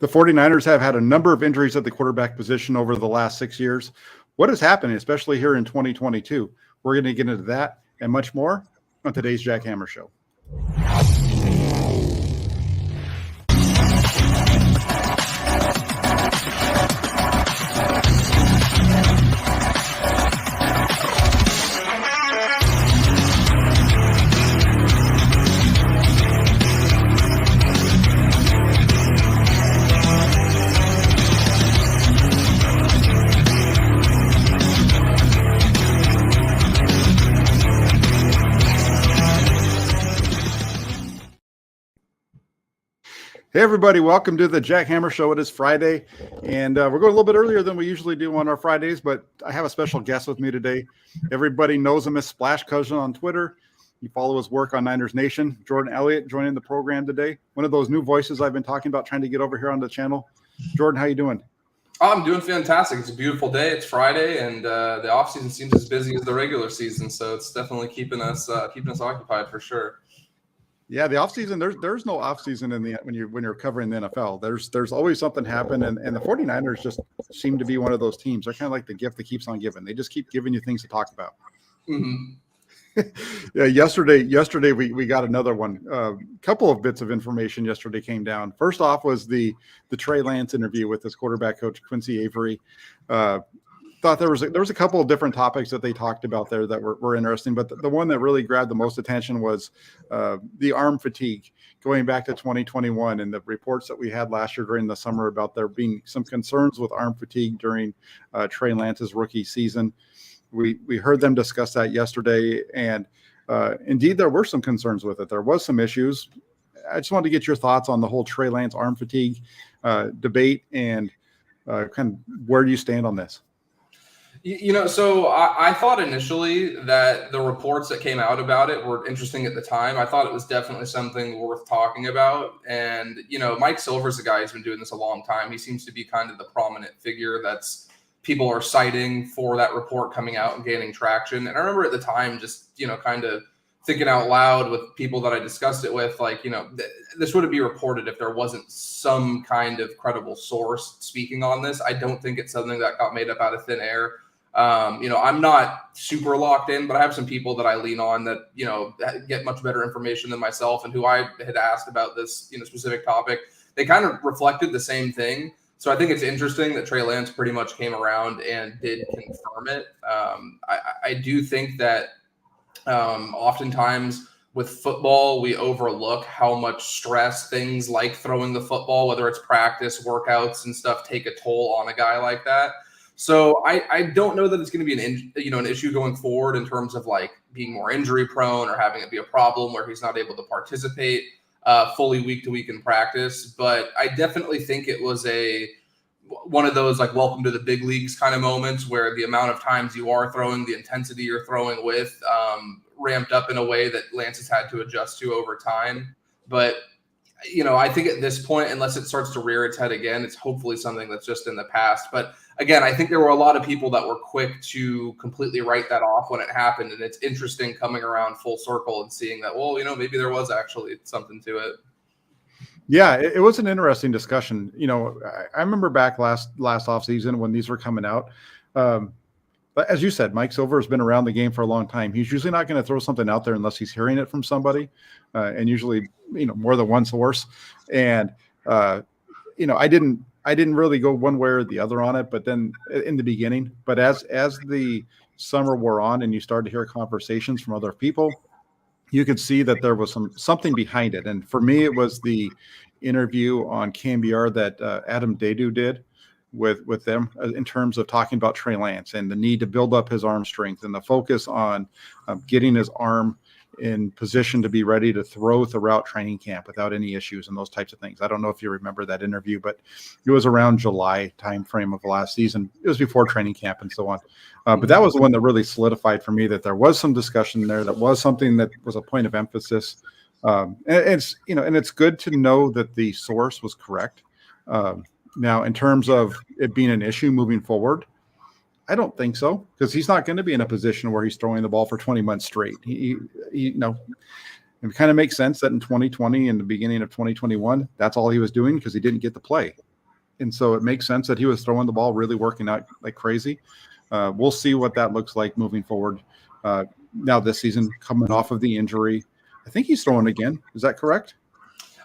The 49ers have had a number of injuries at the quarterback position over the last 6 years. What has happened, especially here in 2022? We're going to get into that and much more on today's Jack Hammer Show. Hey, everybody. Welcome to the Jack Hammer Show. It is Friday, and we're going a little bit earlier than we usually do on our Fridays, but I have a special guest with me today. Everybody knows him as Splash Cousin on Twitter. You follow his work on NinersNation. Jordan Elliott joining the program today. One of those new voices I've been talking about trying to get over here on the channel. Jordan, how you doing? I'm doing fantastic. It's a beautiful day. It's Friday, and the offseason seems as busy as the regular season, so it's definitely keeping us occupied for sure. Yeah, the offseason, there's no offseason when you're covering the NFL. There's always something happen, and the 49ers just seem to be one of those teams. They're kind of like the gift that keeps on giving. They just keep giving you things to talk about. Mm-hmm. Yeah, yesterday we got another one. A couple of bits of information yesterday came down. First off was the Trey Lance interview with his quarterback coach Quincy Avery. Thought there was a couple of different topics that they talked about there that were interesting, but the one that really grabbed the most attention was the arm fatigue going back to 2021 and the reports that we had last year during the summer about there being some concerns with arm fatigue during Trey Lance's rookie season. We heard them discuss that yesterday, and indeed there were some concerns with it. There was some issues. I just wanted to get your thoughts on the whole Trey Lance arm fatigue debate and kind of where do you stand on this? So I thought initially that the reports that came out about it were interesting at the time. I thought it was definitely something worth talking about. And, Mike Silver's a guy who's been doing this a long time. He seems to be kind of the prominent figure that's people are citing for that report coming out and gaining traction. And I remember at the time just, kind of thinking out loud with people that I discussed it with, like, this wouldn't be reported if there wasn't some kind of credible source speaking on this. I don't think it's something that got made up out of thin air. I'm not super locked in, but I have some people that I lean on that, get much better information than myself and who I had asked about this, specific topic. They kind of reflected the same thing. So I think it's interesting that Trey Lance pretty much came around and did confirm it. I do think that oftentimes with football, we overlook how much stress things like throwing the football, whether it's practice, workouts and stuff, take a toll on a guy like that. So I don't know that it's going to be an issue going forward in terms of like being more injury prone or having it be a problem where he's not able to participate fully week to week in practice. But I definitely think it was one of those like welcome to the big leagues kind of moments where the amount of times you are throwing, the intensity you're throwing with ramped up in a way that Lance has had to adjust to over time. But I think at this point, unless it starts to rear its head again, it's hopefully something that's just in the past. But again, I think there were a lot of people that were quick to completely write that off when it happened. And it's interesting coming around full circle and seeing that, well, maybe there was actually something to it. Yeah, it was an interesting discussion. I remember back last offseason when these were coming out. But as you said, Mike Silver has been around the game for a long time. He's usually not going to throw something out there unless he's hearing it from somebody, and usually, more than one source. And I didn't really go one way or the other on it, but then in the beginning. But as the summer wore on, and you started to hear conversations from other people, you could see that there was something behind it. And for me, it was the interview on KMBR that Adam Dedew did with them in terms of talking about Trey Lance and the need to build up his arm strength and the focus on getting his arm in position to be ready to throw throughout training camp without any issues and those types of things. I don't know if you remember that interview, but it was around July timeframe of last season. It was before training camp and so on. But that was the one that really solidified for me that there was some discussion there. That was something that was a point of emphasis. And it's good to know that the source was correct. Now, in terms of it being an issue moving forward, I don't think so, because he's not going to be in a position where he's throwing the ball for 20 months straight. It kind of makes sense that in 2020 and the beginning of 2021, that's all he was doing because he didn't get to play. And so it makes sense that he was throwing the ball, really working out like crazy. We'll see what that looks like moving forward. Now this season, coming off of the injury, I think he's throwing again. Is that correct?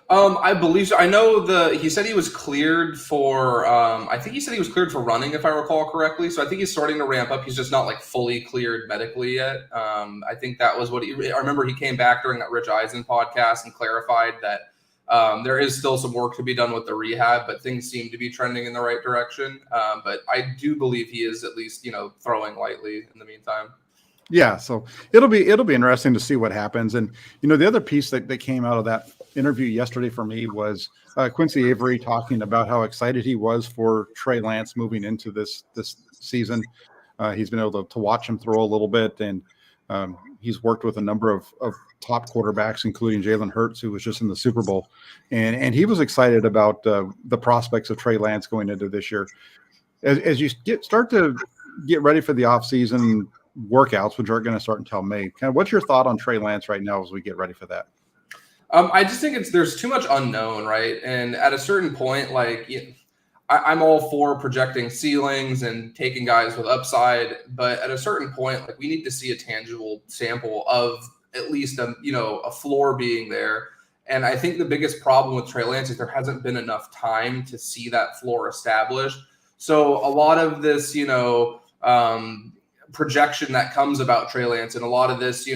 I believe so. I know he said he was cleared for, I think he said he was cleared for running, if I recall correctly. So I think he's starting to ramp up. He's just not like fully cleared medically yet. I think that was I remember he came back during that Rich Eisen podcast and clarified that there is still some work to be done with the rehab, but things seem to be trending in the right direction. But I do believe he is at least, throwing lightly in the meantime. Yeah, so it'll be interesting to see what happens. And the other piece that came out of that interview yesterday for me was Quincy Avery talking about how excited he was for Trey Lance moving into this season. He's been able to watch him throw a little bit, and he's worked with a number of top quarterbacks, including Jalen Hurts, who was just in the Super Bowl, and he was excited about the prospects of Trey Lance going into this year. As you start to get ready for the offseason workouts, which aren't going to start until May. Kind of, what's your thought on Trey Lance right now as we get ready for that? I just think there's too much unknown, right? And at a certain point, I'm all for projecting ceilings and taking guys with upside, but at a certain point, we need to see a tangible sample of at least a floor being there. And I think the biggest problem with Trey Lance is there hasn't been enough time to see that floor established. So a lot of this, projection that comes about Trey Lance and a lot of this,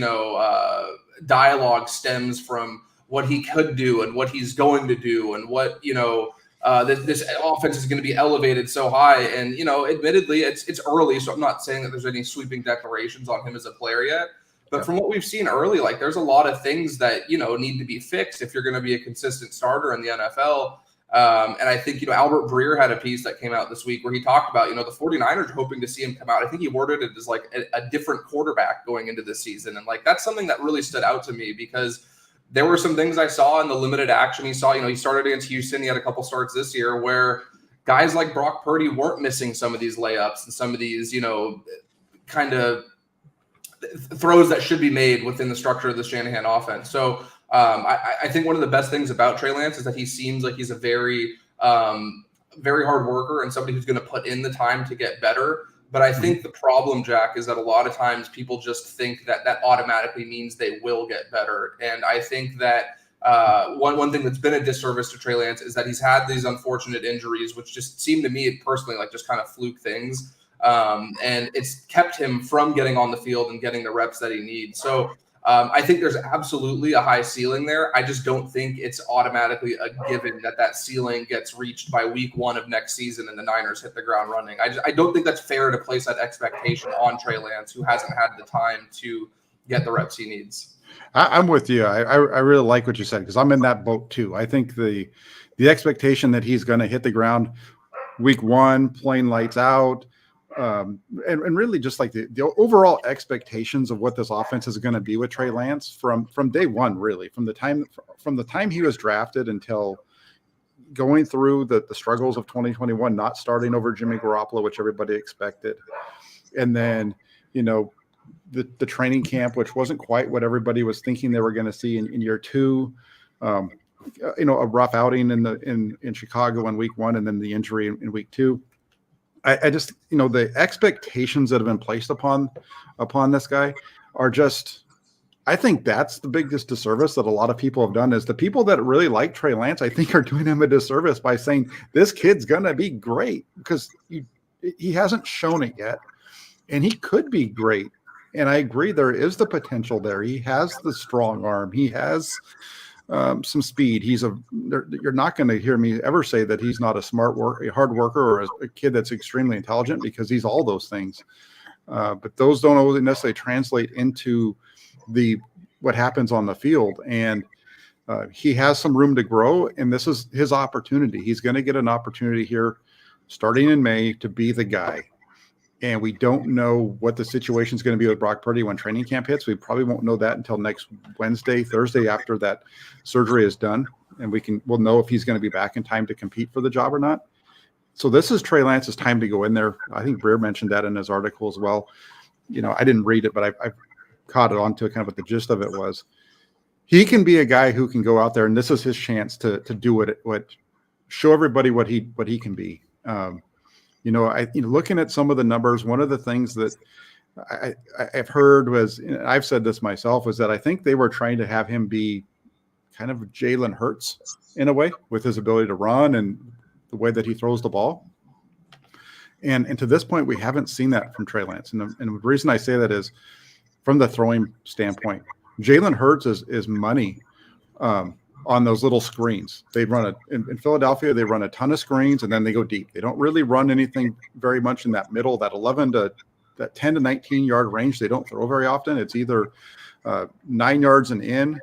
dialogue stems from what he could do and what he's going to do and what, this offense is going to be elevated so high. And, admittedly, it's early, so I'm not saying that there's any sweeping declarations on him as a player yet. But from what we've seen early, there's a lot of things that, need to be fixed if you're going to be a consistent starter in the NFL. And I think, Albert Breer had a piece that came out this week where he talked about, the 49ers are hoping to see him come out. I think he worded it as a different quarterback going into this season. And that's something that really stood out to me because there were some things I saw in the limited action he saw. He started against Houston. He had a couple starts this year where guys like Brock Purdy weren't missing some of these layups and some of these, kind of throws that should be made within the structure of the Shanahan offense. So I think one of the best things about Trey Lance is that he seems like he's a very, very hard worker and somebody who's going to put in the time to get better. But I think the problem, Jack, is that a lot of times people just think that automatically means they will get better. And I think that one thing that's been a disservice to Trey Lance is that he's had these unfortunate injuries, which just seem to me personally like just kind of fluke things. And it's kept him from getting on the field and getting the reps that he needs. So I think there's absolutely a high ceiling there. I just don't think it's automatically a given that ceiling gets reached by week 1 of next season and the Niners hit the ground running. I don't think that's fair to place that expectation on Trey Lance, who hasn't had the time to get the reps he needs. I'm with you. I really like what you said because I'm in that boat too. I think the expectation that he's going to hit the ground week 1, playing lights out, and really just the overall expectations of what this offense is going to be with Trey Lance from day one, really from the time he was drafted until going through the struggles of 2021, not starting over Jimmy Garoppolo, which everybody expected. And then, the training camp, which wasn't quite what everybody was thinking they were going to see in year 2, a rough outing in Chicago in week 1, and then the injury in week 2. I just, the expectations that have been placed upon this guy are just, I think that's the biggest disservice that a lot of people have done is the people that really like Trey Lance, I think are doing him a disservice by saying this kid's going to be great because he hasn't shown it yet and he could be great. And I agree. There is the potential there. He has the strong arm. He has some speed. You're not going to hear me ever say that he's not a hard worker or a kid that's extremely intelligent because he's all those things. But those don't always necessarily translate into what happens on the field. And he has some room to grow, and this is his opportunity. He's going to get an opportunity here starting in May to be the guy. And we don't know what the situation is going to be with Brock Purdy when training camp hits. We probably won't know that until next Thursday after that surgery is done. And we'll know if he's going to be back in time to compete for the job or not. So this is Trey Lance's time to go in there. I think Breer mentioned that in his article as well. I didn't read it, but I caught it onto kind of what the gist of it was. He can be a guy who can go out there, and this is his chance to do what show everybody what he can be. Looking at some of the numbers, one of the things that I've heard was, I've said this myself, was that I think they were trying to have him be kind of Jalen Hurts in a way, with his ability to run and the way that he throws the ball. And to this point, we haven't seen that from Trey Lance. And the reason I say that is from the throwing standpoint. Jalen Hurts is money on those little screens. They run in Philadelphia, they run a ton of screens, and then they go deep. They don't really run anything very much in that middle, that 10 to 19 yard range. They don't throw very often. It's either 9 yards and in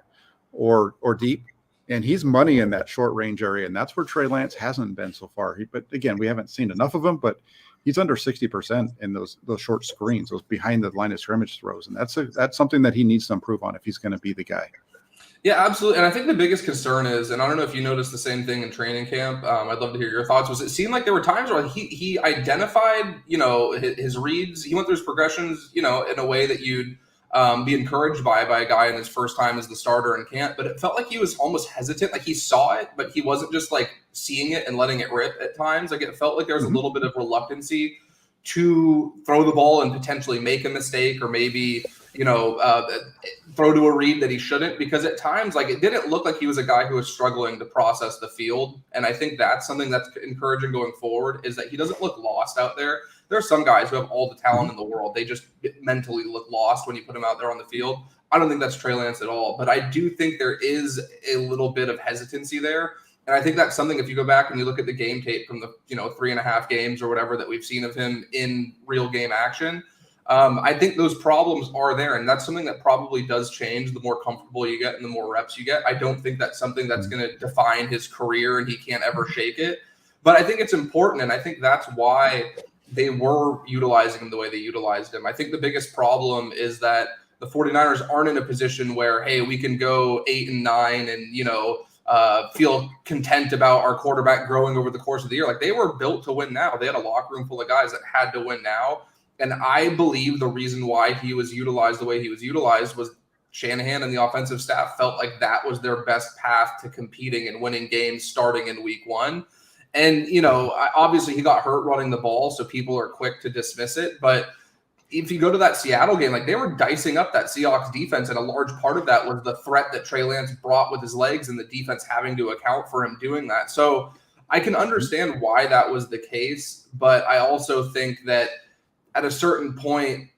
or deep. And he's money in that short range area. And that's where Trey Lance hasn't been so far. But again, we haven't seen enough of him, but he's under 60% in those short screens, those behind the line of scrimmage throws. And that's something that he needs to improve on if he's going to be the guy. Yeah, absolutely. And I think the biggest concern is, and I don't know if you noticed the same thing in training camp, I'd love to hear your thoughts, was it seemed like there were times where he identified, his reads, he went through his progressions, in a way that you'd be encouraged by a guy in his first time as the starter in camp. But it felt like he was almost hesitant. Like he saw it, but he wasn't just like seeing it and letting it rip at times. Like it felt like there was a little bit of reluctancy to throw the ball and potentially make a mistake, or maybe, throw to a read that he shouldn't, because at times, like, it didn't look like he was a guy who was struggling to process the field. And I think that's something that's encouraging going forward, is that he doesn't look lost out there. There are some guys who have all the talent in the world. They just mentally look lost when you put them out there on the field. I don't think that's Trey Lance at all, but I do think there is a little bit of hesitancy there. And I think that's something, if you go back and you look at the game tape from the 3.5 games or whatever that we've seen of him in real game action, I think those problems are there. And that's something that probably does change the more comfortable you get and the more reps you get. I don't think that's something that's going to define his career and he can't ever shake it. But I think it's important. And I think that's why they were utilizing him the way they utilized him. I think the biggest problem is that the 49ers aren't in a position where, hey, we can go 8-9 and, feel content about our quarterback growing over the course of the year. Like, they were built to win now. They had a locker room full of guys that had to win now. And I believe the reason why he was utilized the way he was utilized was Shanahan and the offensive staff felt like that was their best path to competing and winning games starting in week 1. And, obviously he got hurt running the ball, so people are quick to dismiss it. But if you go to that Seattle game, like, they were dicing up that Seahawks defense, and a large part of that was the threat that Trey Lance brought with his legs and the defense having to account for him doing that. So I can understand why that was the case, but I also think that at a certain point,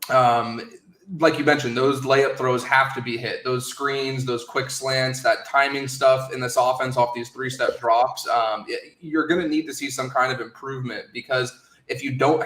like you mentioned, those layup throws have to be hit. Those screens, those quick slants, that timing stuff in this offense off these 3-step drops, you're going to need to see some kind of improvement, because if you don't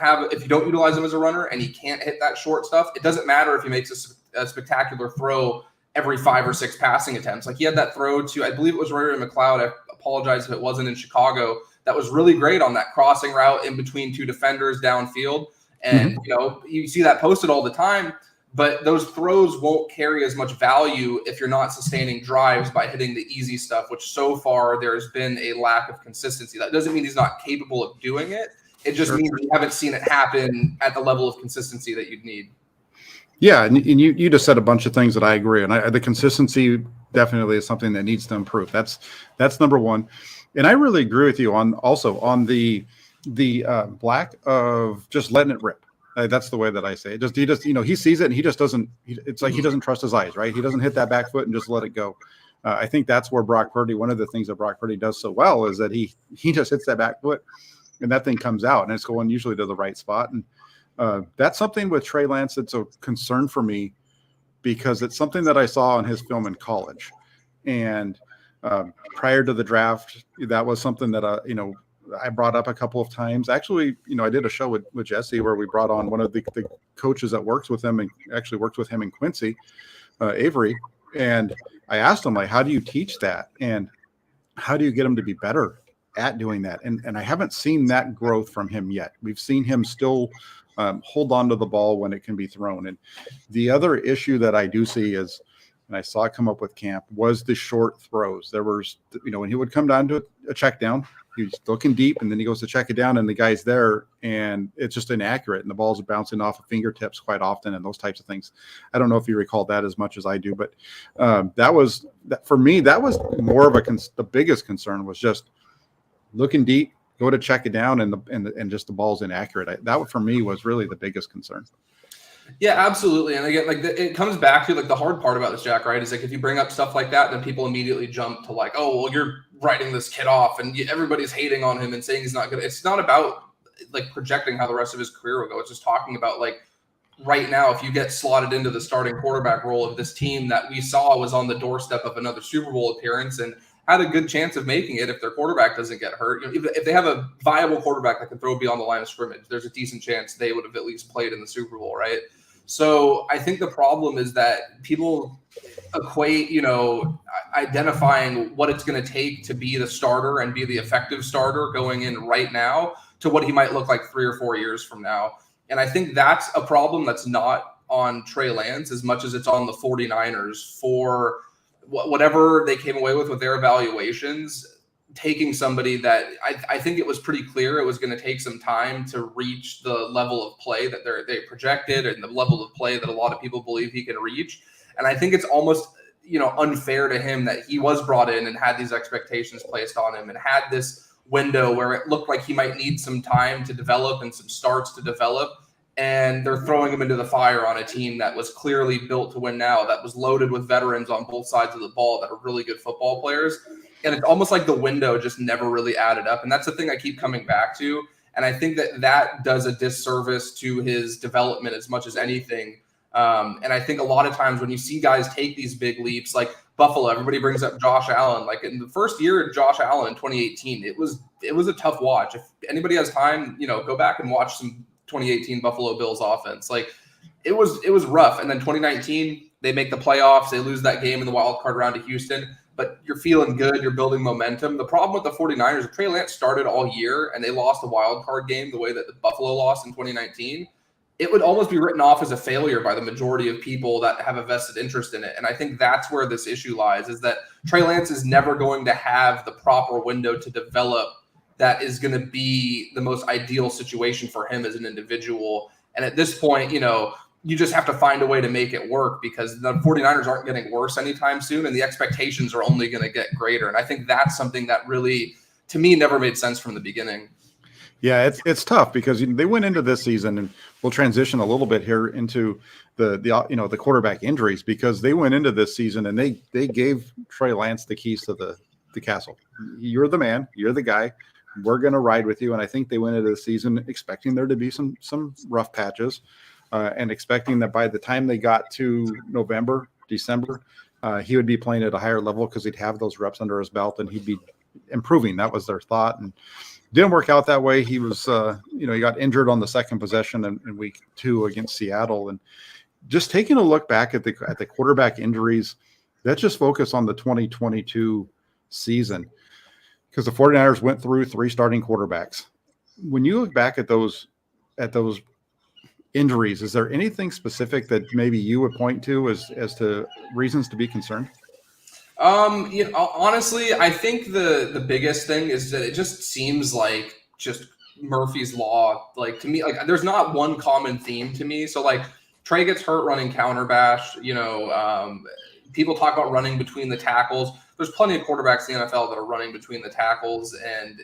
utilize him as a runner and he can't hit that short stuff, it doesn't matter if he makes a spectacular throw every 5 or 6 passing attempts. Like, he had that throw to, I believe it was Ray McLeod. I apologize if it wasn't in Chicago. That was really great on that crossing route in between 2 defenders downfield. And, you see that posted all the time, but those throws won't carry as much value if you're not sustaining drives by hitting the easy stuff, which so far there's been a lack of consistency. That doesn't mean he's not capable of doing it. It just means you haven't seen it happen at the level of consistency that you'd need. Yeah, and you just said a bunch of things that I agree. And the consistency definitely is something that needs to improve. That's number one. And I really agree with you on the lack of just letting it rip. That's the way that I say it. He sees it and he just doesn't. It's like he doesn't trust his eyes, right? He doesn't hit that back foot and just let it go. I think that's where Brock Purdy. One of the things that Brock Purdy does so well is that he just hits that back foot, and that thing comes out, and it's going usually to the right spot. And that's something with Trey Lance that's a concern for me, because it's something that I saw in his film in college, and prior to the draft, that was something that I brought up a couple of times. Actually, I did a show with Jesse where we brought on one of the coaches that works with him and actually worked with him in Quincy, Avery. And I asked him, like, how do you teach that? And how do you get him to be better at doing that? And I haven't seen that growth from him yet. We've seen him still hold on to the ball when it can be thrown. And the other issue that I do see is, and I saw it come up with camp, was the short throws. There was, when he would come down to a check down, he's looking deep, and then he goes to check it down, and the guy's there, and it's just inaccurate, and the ball's bouncing off of fingertips quite often, and those types of things. I don't know if you recall that as much as I do, but for me, that was more of the biggest concern was just looking deep, go to check it down, and just the ball's inaccurate. That for me was really the biggest concern. Yeah, absolutely. And again, like it comes back to like the hard part about this, Jack, right? Is like if you bring up stuff like that, then people immediately jump to like, oh, well, you're writing this kid off and everybody's hating on him and saying he's not good. It's not about like projecting how the rest of his career will go. It's just talking about like right now, if you get slotted into the starting quarterback role of this team that we saw was on the doorstep of another Super Bowl appearance and had a good chance of making it if their quarterback doesn't get hurt. You know, if they have a viable quarterback that can throw beyond the line of scrimmage, there's a decent chance they would have at least played in the Super Bowl, right? So I think the problem is that people equate, identifying what it's going to take to be the starter and be the effective starter going in right now to what he might look like 3 or 4 years from now. And I think that's a problem that's not on Trey Lance as much as it's on the 49ers for whatever they came away with their evaluations, taking somebody that I think it was pretty clear it was going to take some time to reach the level of play that they projected and the level of play that a lot of people believe he can reach. And I think it's almost, unfair to him that he was brought in and had these expectations placed on him and had this window where it looked like he might need some time to develop and some starts to develop. And they're throwing him into the fire on a team that was clearly built to win now, that was loaded with veterans on both sides of the ball that are really good football players. And it's almost like the window just never really added up. And that's the thing I keep coming back to. And I think that does a disservice to his development as much as anything. And I think a lot of times when you see guys take these big leaps, like Buffalo, everybody brings up Josh Allen. Like in the first year of Josh Allen in 2018, it was a tough watch. If anybody has time, go back and watch some 2018 Buffalo Bills offense. Like it was rough. And then 2019, they make the playoffs. They lose that game in the wild card round to Houston, but you're feeling good. You're building momentum. The problem with the 49ers, Trey Lance started all year and they lost a wild card game the way that the Buffalo lost in 2019. It would almost be written off as a failure by the majority of people that have a vested interest in it. And I think that's where this issue lies, is that Trey Lance is never going to have the proper window to develop that is going to be the most ideal situation for him as an individual. And at this point, you just have to find a way to make it work because the 49ers aren't getting worse anytime soon and the expectations are only going to get greater. And I think that's something that really, to me, never made sense from the beginning. Yeah, it's tough because they went into this season, and we'll transition a little bit here into the quarterback injuries, because they went into this season and they gave Trey Lance the keys to the castle. You're the man, you're the guy. We're going to ride with you. And I think they went into the season expecting there to be some rough patches, and expecting that by the time they got to November, December, he would be playing at a higher level because he'd have those reps under his belt and he'd be improving. That was their thought. And didn't work out that way. He was, he got injured on the second possession in week 2 against Seattle. And just taking a look back at the quarterback injuries, let's just focus on the 2022 season, because the 49ers went through 3 starting quarterbacks. When you look back at those injuries, is there anything specific that maybe you would point to as to reasons to be concerned? Honestly, I think the biggest thing is that it just seems like just Murphy's Law. Like to me, like there's not one common theme to me. So like Trey gets hurt running counter bash. People talk about running between the tackles. There's plenty of quarterbacks in the NFL that are running between the tackles and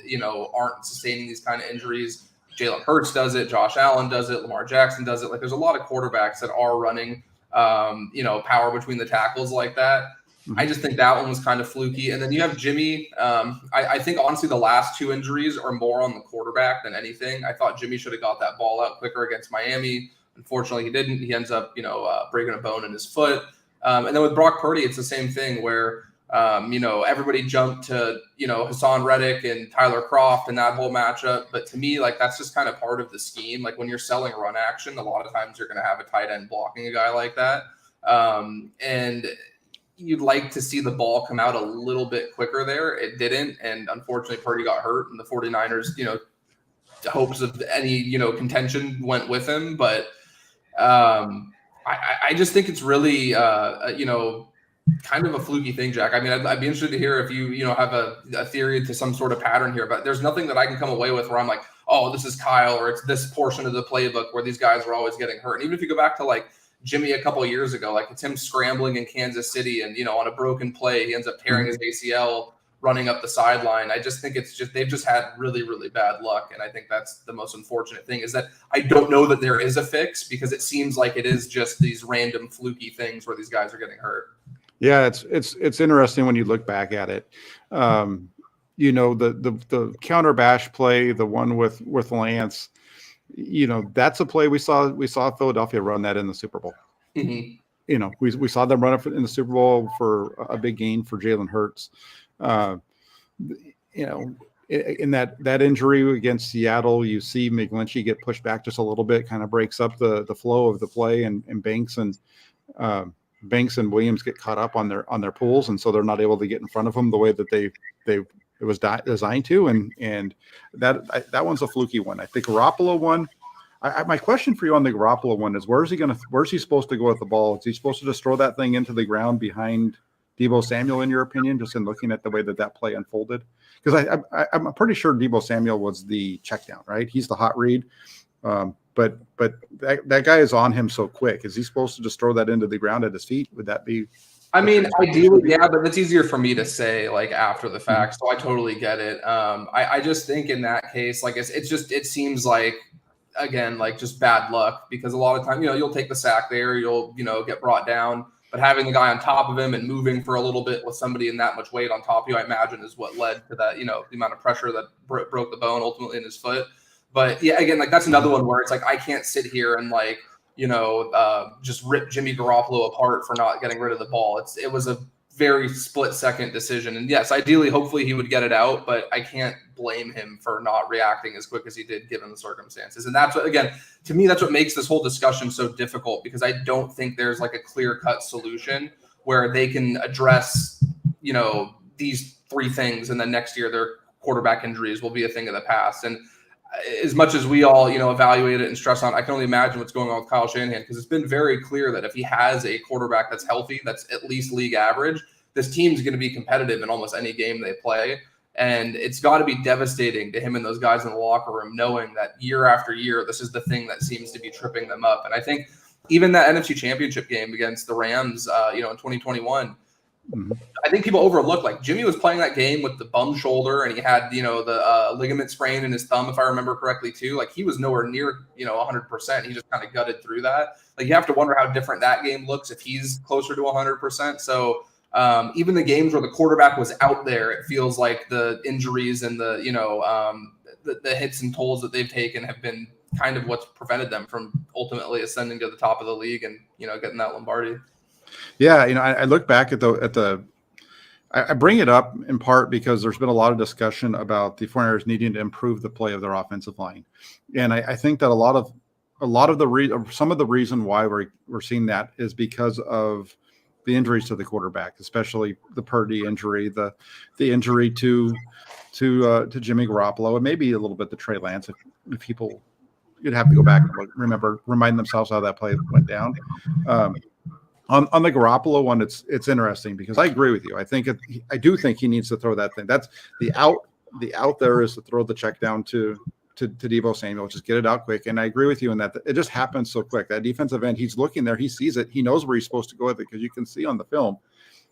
aren't sustaining these kind of injuries. Jalen Hurts does it. Josh Allen does it. Lamar Jackson does it. Like there's a lot of quarterbacks that are running, power between the tackles like that. I just think that one was kind of fluky. And then you have Jimmy. I think, honestly, the last 2 injuries are more on the quarterback than anything. I thought Jimmy should have got that ball out quicker against Miami. Unfortunately, he didn't. He ends up, breaking a bone in his foot. And then with Brock Purdy, it's the same thing where, everybody jumped to, Hassan Reddick and Tyler Kroft and that whole matchup. But to me, like, that's just kind of part of the scheme. Like when you're selling run action, a lot of times you're going to have a tight end blocking a guy like that. And you'd like to see the ball come out a little bit quicker there. It didn't. And unfortunately, Purdy got hurt and the 49ers, hopes of any, contention went with him. But I just think it's really, kind of a fluky thing, Jack. I mean, I'd be interested to hear if you have a theory to some sort of pattern here, but there's nothing that I can come away with where I'm like, oh, this is Kyle, or it's this portion of the playbook where these guys are always getting hurt. And even if you go back to like Jimmy a couple of years ago, like it's him scrambling in Kansas City and, on a broken play, he ends up tearing his ACL running up the sideline. I just think they've just had really, really bad luck. And I think that's the most unfortunate thing, is that I don't know that there is a fix, because it seems like it is just these random fluky things where these guys are getting hurt. Yeah, it's interesting when you look back at it. The counter bash play, the one with Lance, that's a play we saw Philadelphia run that in the Super Bowl. Mm-hmm. We saw them run it in the Super Bowl for a big gain for Jalen Hurts. In that injury against Seattle, you see McGlinchey get pushed back just a little bit, kind of breaks up the flow of the play, and Banks and Williams get caught up on their pulls, and so they're not able to get in front of them the way that it was designed to, and that one's a fluky one. I think Garoppolo one. My question for you on the Garoppolo one is, where's he supposed to go with the ball? Is he supposed to just throw that thing into the ground behind Deebo Samuel, in your opinion, just in looking at the way that play unfolded? Because I'm pretty sure Deebo Samuel was the check down, right? He's the hot read. But that guy is on him so quick. Is he supposed to just throw that into the ground at his feet? Would that be? I mean, ideally, yeah, but it's easier for me to say like after the fact. So I totally get it. I just think in that case, like it seems like, again, like just bad luck, because a lot of time, you'll take the sack there, you'll get brought down, but having the guy on top of him and moving for a little bit with somebody in that much weight on top of you, I imagine, is what led to that, the amount of pressure that broke the bone ultimately in his foot. But yeah, again, like that's another one where it's like I can't sit here and like just rip Jimmy Garoppolo apart for not getting rid of the ball. It was a very split-second decision, and yes, ideally, hopefully he would get it out, but I can't blame him for not reacting as quick as he did given the circumstances. And that's what, again, to me, that's what makes this whole discussion so difficult, because I don't think there's like a clear-cut solution where they can address these three things, and then next year their quarterback injuries will be a thing of the past. And as much as we all, evaluate it and stress on, I can only imagine what's going on with Kyle Shanahan, because it's been very clear that if he has a quarterback that's healthy, that's at least league average, this team's going to be competitive in almost any game they play. And it's got to be devastating to him and those guys in the locker room, knowing that year after year, this is the thing that seems to be tripping them up. And I think even that NFC Championship game against the Rams, in 2021, I think people overlook, like, Jimmy was playing that game with the bum shoulder, and he had, the ligament sprain in his thumb, if I remember correctly, too. Like, he was nowhere near, 100%. He just kind of gutted through that. Like, you have to wonder how different that game looks if he's closer to 100%. So even the games where the quarterback was out there, it feels like the injuries and the hits and tolls that they've taken have been kind of what's prevented them from ultimately ascending to the top of the league and, getting that Lombardi. Yeah, I look back at I bring it up in part because there's been a lot of discussion about the 49ers needing to improve the play of their offensive line, and I think that some of the reason why we're seeing that is because of the injuries to the quarterback, especially the Purdy injury, the injury to Jimmy Garoppolo, and maybe a little bit to Trey Lance. If people, you'd have to go back and remind themselves how that play went down. On the Garoppolo one, it's interesting because I agree with you. I do think he needs to throw that thing. That's the out. The out there is to throw the check down to Deebo Samuel, just get it out quick. And I agree with you in that it just happens so quick. That defensive end, he's looking there, he sees it, he knows where he's supposed to go with it, because you can see on the film,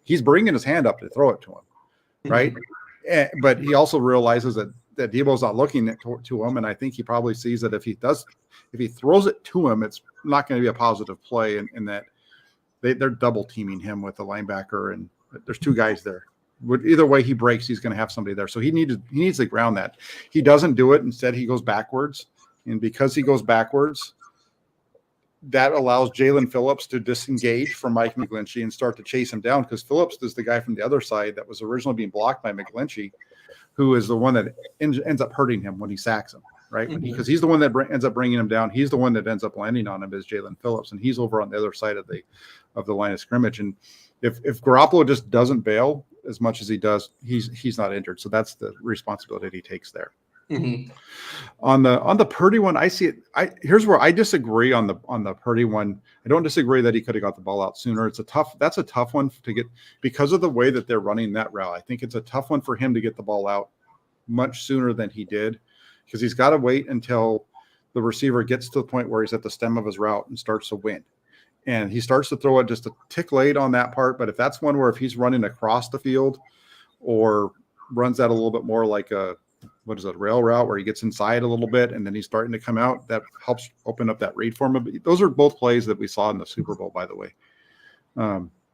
he's bringing his hand up to throw it to him, right? But he also realizes that Deebo's not looking to him, and I think he probably sees that if he throws it to him, it's not going to be a positive play, and that they're double teaming him with the linebacker, and there's two guys there. Either way he breaks, he's going to have somebody there. So he needs to ground that. He doesn't do it. Instead, he goes backwards. And because he goes backwards, that allows Jalen Phillips to disengage from Mike McGlinchey and start to chase him down, because Phillips is the guy from the other side that was originally being blocked by McGlinchey, who is the one that ends up hurting him when he sacks him, right? Because he's the one that ends up bringing him down. He's the one that ends up landing on him, is Jalen Phillips, and he's over on the other side of the line of scrimmage. And if Garoppolo just doesn't bail as much as he does, he's not injured. So that's the responsibility he takes there. On the Purdy one, I see it. Here's where I disagree on the Purdy one. I don't disagree that he could have got the ball out sooner. That's a tough one to get because of the way that they're running that route. I think it's a tough one for him to get the ball out much sooner than he did, because he's got to wait until the receiver gets to the point where he's at the stem of his route and starts to win. And he starts to throw it just a tick late on that part. But if that's one where if he's running across the field or runs that a little bit more like a rail route where he gets inside a little bit and then he's starting to come out. That helps open up that read for him. Those are both plays that we saw in the Super Bowl, by the way,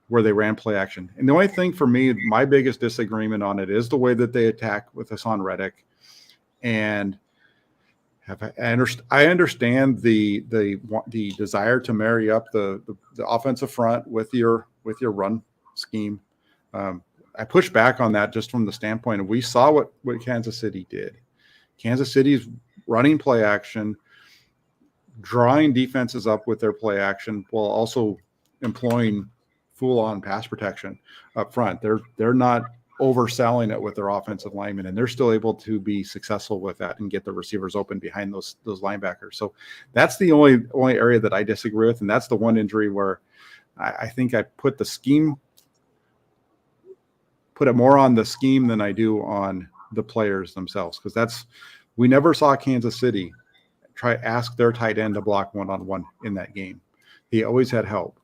where they ran play action. And the only thing for me, my biggest disagreement on it is the way that they attack with Hassan Reddick. And I understand the desire to marry up the offensive front with your run scheme. I push back on that just from the standpoint of we saw what Kansas City did. Kansas City's running play action, drawing defenses up with their play action while also employing full-on pass protection up front. They're not overselling it with their offensive linemen, and they're still able to be successful with that and get the receivers open behind those linebackers. So that's the only area that I disagree with, and that's the one injury where I think I put it more on the scheme than I do on the players themselves, because we never saw Kansas City ask their tight end to block one-on-one in that game. He always had help.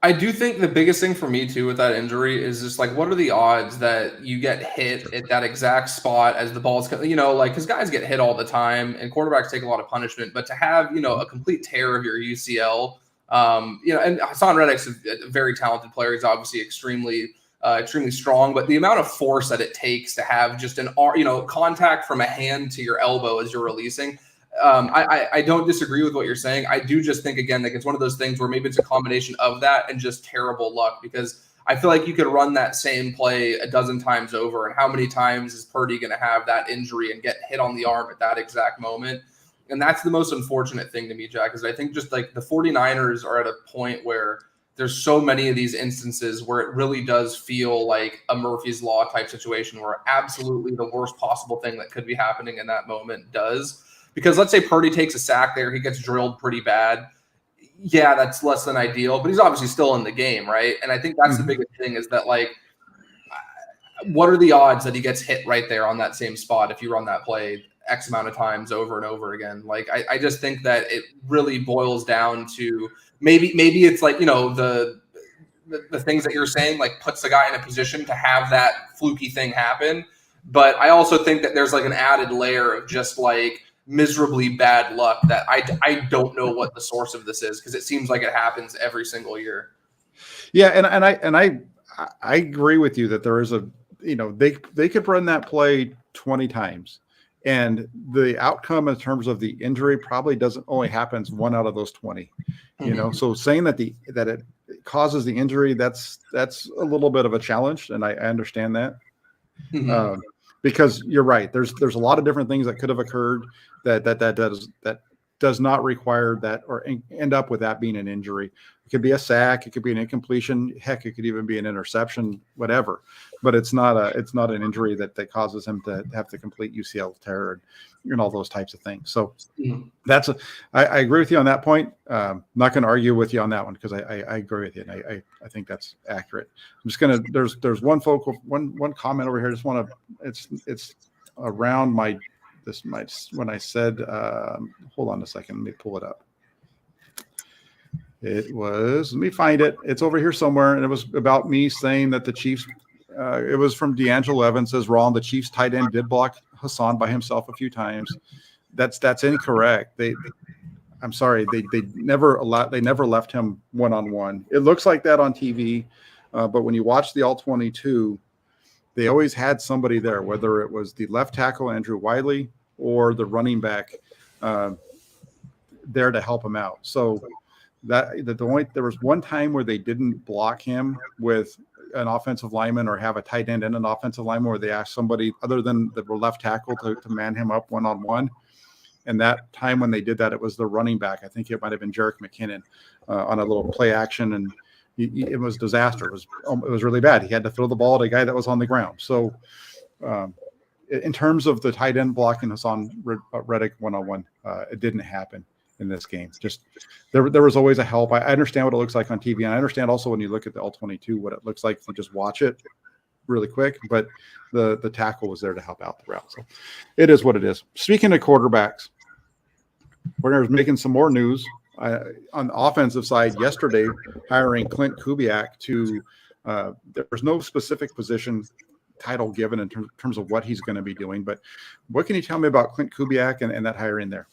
I do think the biggest thing for me too with that injury is just like, what are the odds that you get hit at that exact spot as the ball's, because guys get hit all the time and quarterbacks take a lot of punishment, but to have, a complete tear of your UCL, and Hassan Reddick's a very talented player. He's obviously extremely strong, but the amount of force that it takes to have just contact from a hand to your elbow as you're releasing, I don't disagree with what you're saying. I do just think, again, like it's one of those things where maybe it's a combination of that and just terrible luck, because I feel like you could run that same play a dozen times over. And how many times is Purdy going to have that injury and get hit on the arm at that exact moment? And that's the most unfortunate thing to me, Jack, is I think just like the 49ers are at a point where there's so many of these instances where it really does feel like a Murphy's Law type situation where absolutely the worst possible thing that could be happening in that moment does. Because let's say Purdy takes a sack there, he gets drilled pretty bad. Yeah, that's less than ideal, but he's obviously still in the game, right? And I think that's the biggest thing is that, like, what are the odds that he gets hit right there on that same spot if you run that play X amount of times over and over again? Like, I just think that it really boils down to maybe it's like, the things that you're saying, like, puts the guy in a position to have that fluky thing happen. But I also think that there's like an added layer of just like miserably bad luck that I don't know what the source of this is, because it seems like it happens every single year. Yeah, and I agree with you that there is they could run that play 20 times, and the outcome in terms of the injury probably doesn't only happens 1 out of those 20. So saying that it causes the injury, that's a little bit of a challenge, and I understand that. Because you're right. There's a lot of different things that could have occurred that does not require that or end up with that being an injury. It could be a sack, it could be an incompletion, heck, it could even be an interception, whatever. But it's not an injury that causes him to have the complete UCL tear and all those types of things. So I agree with you on that point. I'm not going to argue with you on that one, because I agree with you, and I think that's accurate. I'm just going to there's one comment over here. I just want to it's around when I said hold on a second, let me pull it up. Let me find it. It's over here somewhere, and it was about me saying that the Chiefs. It was from D'Angelo Evans, says wrong. The Chiefs tight end did block Hassan by himself a few times. That's incorrect. I'm sorry. They never left him one-on-one. It looks like that on TV, but when you watch the all-22, they always had somebody there, whether it was the left tackle Andrew Wiley or the running back there to help him out. So there was one time where they didn't block him with an offensive lineman or have a tight end and an offensive lineman, where they asked somebody other than the left tackle to man him up one-on-one. And that time when they did that, it was the running back. I think it might have been Jerick McKinnon on a little play action, and it was disaster. It was really bad. He had to throw the ball at a guy that was on the ground. So in terms of the tight end blocking Hassan Reddick one-on-one, it didn't happen in this game. Just there was always a help. I understand what it looks like on TV, and I understand also when you look at the all-22 what it looks like if you just watch it really quick. But the tackle was there to help out the route. So it is what it is. Speaking of quarterbacks, we're making some more news on the offensive side yesterday, hiring Clint Kubiak to. There was no specific position title given in terms of what he's going to be doing. But what can you tell me about Clint Kubiak and that hiring there?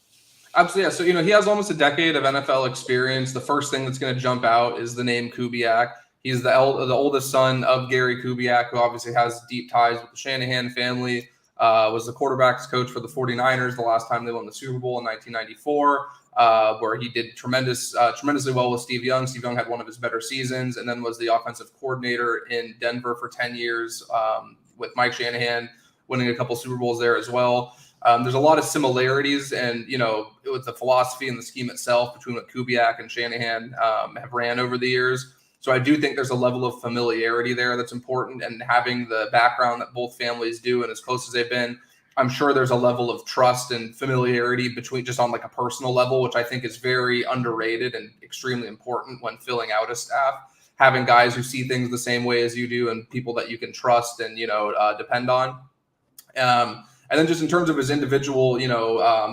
Absolutely. Yeah. So, he has almost a decade of NFL experience. The first thing that's going to jump out is the name Kubiak. He's the oldest son of Gary Kubiak, who obviously has deep ties with the Shanahan family, was the quarterback's coach for the 49ers the last time they won the Super Bowl in 1994, where he did tremendously well with Steve Young. Steve Young had one of his better seasons, and then was the offensive coordinator in Denver for 10 years with Mike Shanahan, winning a couple Super Bowls there as well. There's a lot of similarities, and with the philosophy and the scheme itself between what Kubiak and Shanahan have ran over the years. So I do think there's a level of familiarity there that's important, and having the background that both families do and as close as they've been, I'm sure there's a level of trust and familiarity between just on like a personal level, which I think is very underrated and extremely important when filling out a staff. Having guys who see things the same way as you do and people that you can trust and, depend on. And then just in terms of his individual,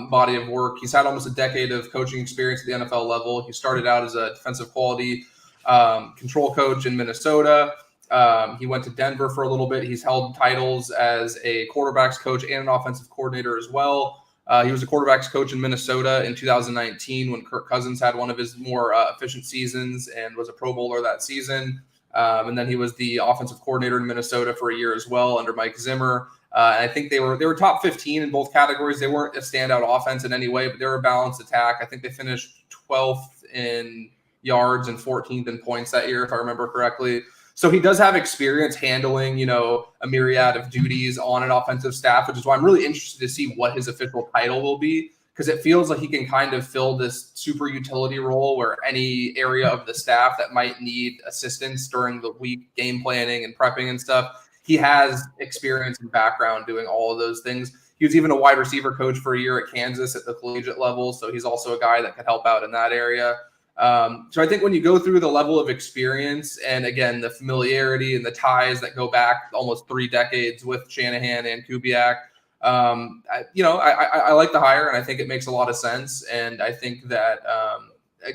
body of work, he's had almost a decade of coaching experience at the NFL level. He started out as a defensive quality control coach in Minnesota. He went to Denver for a little bit. He's held titles as a quarterbacks coach and an offensive coordinator as well. He was a quarterbacks coach in Minnesota in 2019 when Kirk Cousins had one of his more efficient seasons and was a Pro Bowler that season. And then he was the offensive coordinator in Minnesota for a year as well under Mike Zimmer. And I think they were top 15 in both categories. They weren't a standout offense in any way, but they were a balanced attack. I think they finished 12th in yards and 14th in points that year, if I remember correctly. So he does have experience handling, a myriad of duties on an offensive staff, which is why I'm really interested to see what his official title will be, because it feels like he can kind of fill this super utility role where any area of the staff that might need assistance during the week, game planning and prepping and stuff, he has experience and background doing all of those things. He was even a wide receiver coach for a year at Kansas at the collegiate level, so he's also a guy that could help out in that area. So I think when you go through the level of experience and, again, the familiarity and the ties that go back almost 3 decades with Shanahan and Kubiak, I like the hire, and I think it makes a lot of sense. And I think that,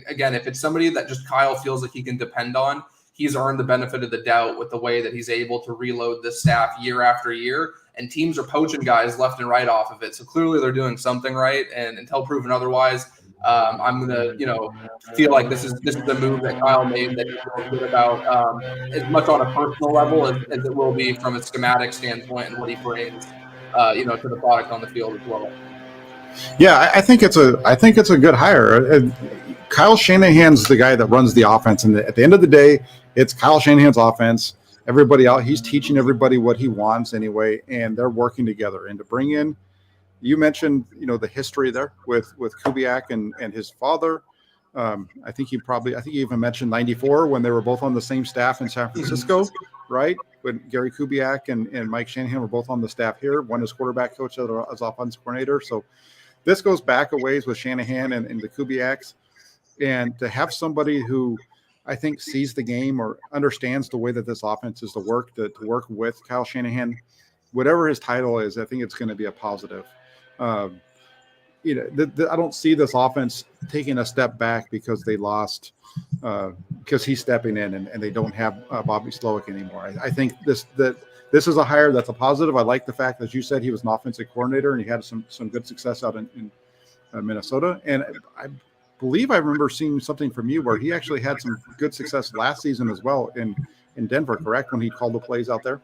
again, if it's somebody that just Kyle feels like he can depend on, he's earned the benefit of the doubt with the way that he's able to reload this staff year after year, and teams are poaching guys left and right off of it. So clearly they're doing something right. And until proven otherwise, I'm going to, feel like this is the move that Kyle made that he feels good about, as much on a personal level as it will be from a schematic standpoint and what he brings, to the product on the field as well. Yeah, I think it's a good hire. Kyle Shanahan's the guy that runs the offense, and at the end of the day, it's Kyle Shanahan's offense. Everybody out, he's teaching everybody what he wants anyway, and they're working together. And to bring in, you mentioned, the history there with Kubiak and his father. I think he even mentioned 94 when they were both on the same staff in San Francisco, right? When Gary Kubiak and Mike Shanahan were both on the staff here, one as quarterback coach, other as offensive coordinator. So this goes back a ways with Shanahan and the Kubiaks. And to have somebody who I think sees the game or understands the way that this offense is to work with Kyle Shanahan, whatever his title is, I think it's going to be a positive. I don't see this offense taking a step back because they lost, because he's stepping in and they don't have Bobby Slowick anymore. I think this is a hire that's a positive. I like the fact that you said he was an offensive coordinator and he had some good success out in Minnesota. And I believe I remember seeing something from you where he actually had some good success last season as well in Denver, correct? When he called the plays out there.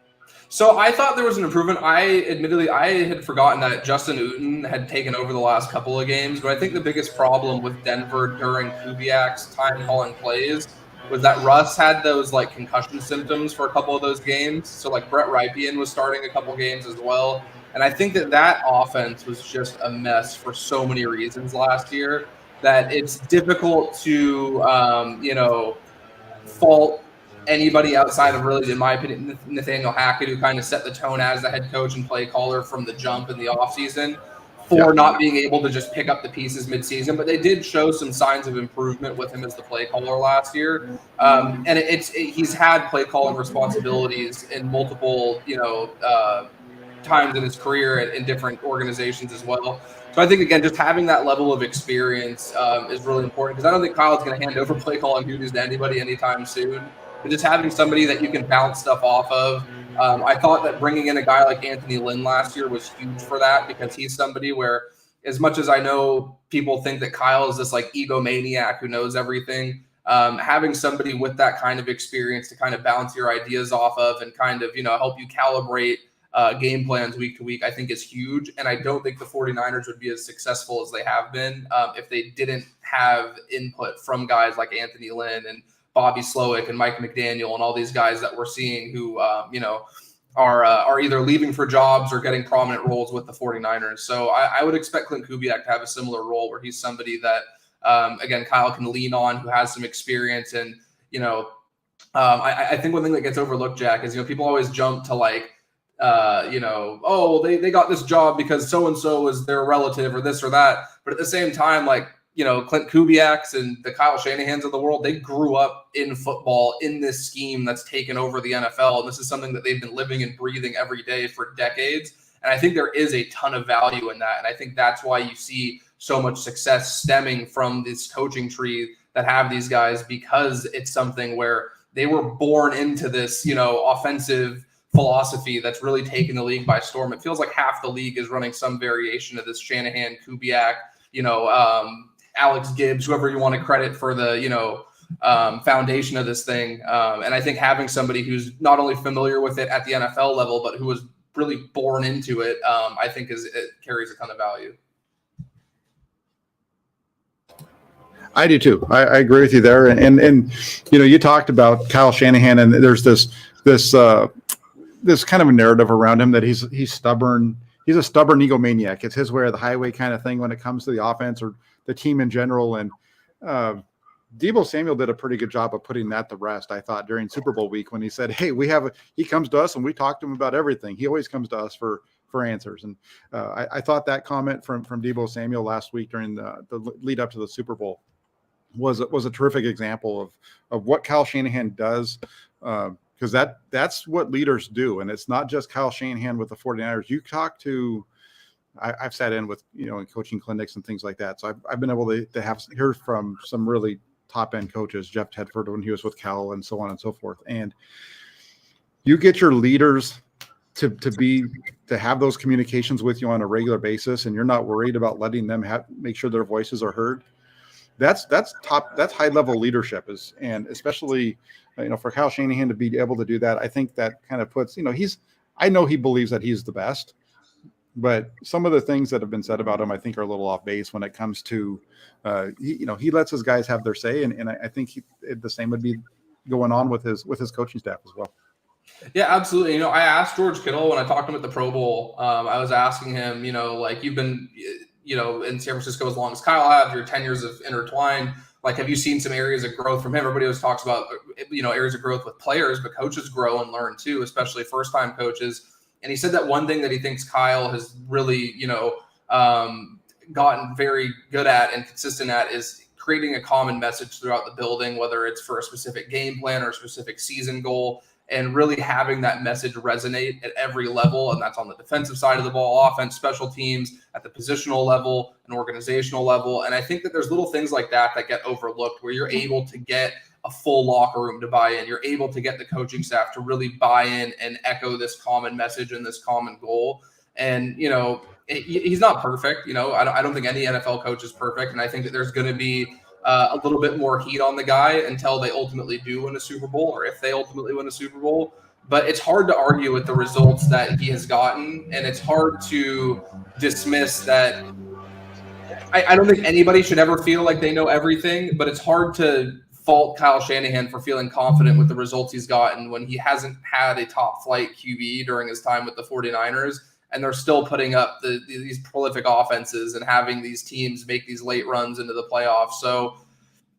So I thought there was an improvement. I had forgotten that Justin Uten had taken over the last couple of games, but I think the biggest problem with Denver during Kubiak's time calling plays was that Russ had those concussion symptoms for a couple of those games. So Brett Rypien was starting a couple games as well. And I think that offense was just a mess for so many reasons last year that it's difficult to, fault anybody outside of really, in my opinion, Nathaniel Hackett, who kind of set the tone as the head coach and play caller from the jump in the offseason for not being able to just pick up the pieces midseason. But they did show some signs of improvement with him as the play caller last year. And he's had play calling responsibilities in multiple, times in his career in different organizations as well. So I think, again, just having that level of experience is really important, because I don't think Kyle's going to hand over play calling duties to anybody anytime soon. But just having somebody that you can bounce stuff off of I thought that bringing in a guy like Anthony Lynn last year was huge for that, because he's somebody where, as much as I know people think that Kyle is this like egomaniac who knows everything, having somebody with that kind of experience to kind of bounce your ideas off of and kind of, help you calibrate game plans week to week, I think is huge. And I don't think the 49ers would be as successful as they have been if they didn't have input from guys like Anthony Lynn and Bobby Slowick and Mike McDaniel and all these guys that we're seeing who, are either leaving for jobs or getting prominent roles with the 49ers. So I would expect Clint Kubiak to have a similar role where he's somebody that, again, Kyle can lean on, who has some experience. And, I think one thing that gets overlooked, Jack, is, people always jump to like, they got this job because so-and-so is their relative or this or that. But at the same time, like, Clint Kubiak's and the Kyle Shanahans of the world, they grew up in football in this scheme that's taken over the NFL. And this is something that they've been living and breathing every day for decades. And I think there is a ton of value in that. And I think that's why you see so much success stemming from this coaching tree that have these guys, because it's something where they were born into this, offensive philosophy that's really taken the league by storm. It feels like half the league is running some variation of this Shanahan, Kubiak, Alex Gibbs, whoever you want to credit for the, foundation of this thing. And I think having somebody who's not only familiar with it at the NFL level, but who was really born into it, I think it carries a ton of value. I do too. I agree with you there. And you talked about Kyle Shanahan, and there's this kind of a narrative around him that he's stubborn. He's a stubborn egomaniac. It's his way or the highway kind of thing when it comes to the offense or the team in general. And Deebo Samuel did a pretty good job of putting that to rest, I thought, during Super Bowl week, when he said, hey, he comes to us and we talk to him about everything. He always comes to us for answers. And I thought that comment from Deebo Samuel last week during the lead up to the Super Bowl was a terrific example of what Kyle Shanahan does, because that's what leaders do. And it's not just Kyle Shanahan with the 49ers. You talk to, I've sat in with, in coaching clinics and things like that. So I've been able to hear from some really top end coaches, Jeff Tedford when he was with Cal, and so on and so forth. And you get your leaders to have those communications with you on a regular basis, and you're not worried about letting them make sure their voices are heard. That's high level leadership and especially, for Kyle Shanahan to be able to do that, I think that kind of puts, I know he believes that he's the best, but some of the things that have been said about him, I think, are a little off base when it comes to, he lets his guys have their say. And I think the same would be going on with his coaching staff as well. Yeah, absolutely. I asked George Kittle when I talked to him at the Pro Bowl, I was asking him, like, you've been, in San Francisco as long as Kyle have, your 10 years of intertwined, like, have you seen some areas of growth from him? Everybody always talks about, areas of growth with players, but coaches grow and learn too, especially first-time coaches. And he said that one thing that he thinks Kyle has really, gotten very good at and consistent at is creating a common message throughout the building, whether it's for a specific game plan or a specific season goal, and really having that message resonate at every level. And that's on the defensive side of the ball, offense, special teams, at the positional level, and organizational level. And I think that there's little things like that get overlooked, where you're able to get a full locker room to buy in. You're able to get the coaching staff to really buy in and echo this common message and this common goal. And, he's not perfect. I don't think any NFL coach is perfect. And I think that there's going to be a little bit more heat on the guy until they ultimately do win a Super Bowl, or if they ultimately win a Super Bowl. But it's hard to argue with the results that he has gotten. And it's hard to dismiss that. I don't think anybody should ever feel like they know everything, but it's hard to fault Kyle Shanahan for feeling confident with the results he's gotten when he hasn't had a top flight QB during his time with the 49ers. And they're still putting up these prolific offenses and having these teams make these late runs into the playoffs. So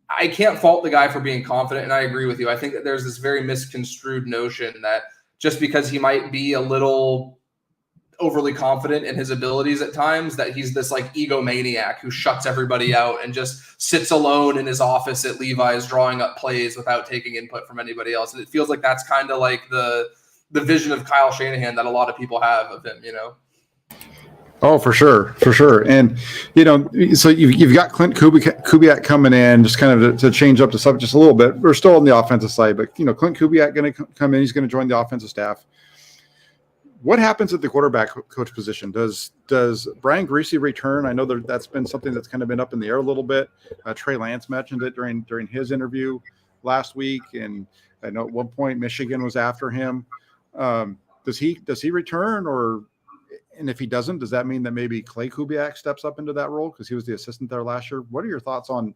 I can't fault the guy for being confident. And I agree with you. I think that there's this very misconstrued notion that just because he might be a little overly confident in his abilities at times, that he's this like egomaniac who shuts everybody out and just sits alone in his office at Levi's drawing up plays without taking input from anybody else. And it feels like that's kind of like the vision of Kyle Shanahan that a lot of people have of him, Oh, for sure. And, so you've got Clint Kubiak coming in just kind of to change up the subject just a little bit. We're still on the offensive side, but, Clint Kubiak going to come in. He's going to join the offensive staff. What happens at the quarterback coach position? Does Brian Griese return? I know that's been something that's kind of been up in the air a little bit. Trey Lance mentioned it during his interview last week, and I know at one point Michigan was after him. Does he return, and if he doesn't, does that mean that maybe Clay Kubiak steps up into that role because he was the assistant there last year? What are your thoughts on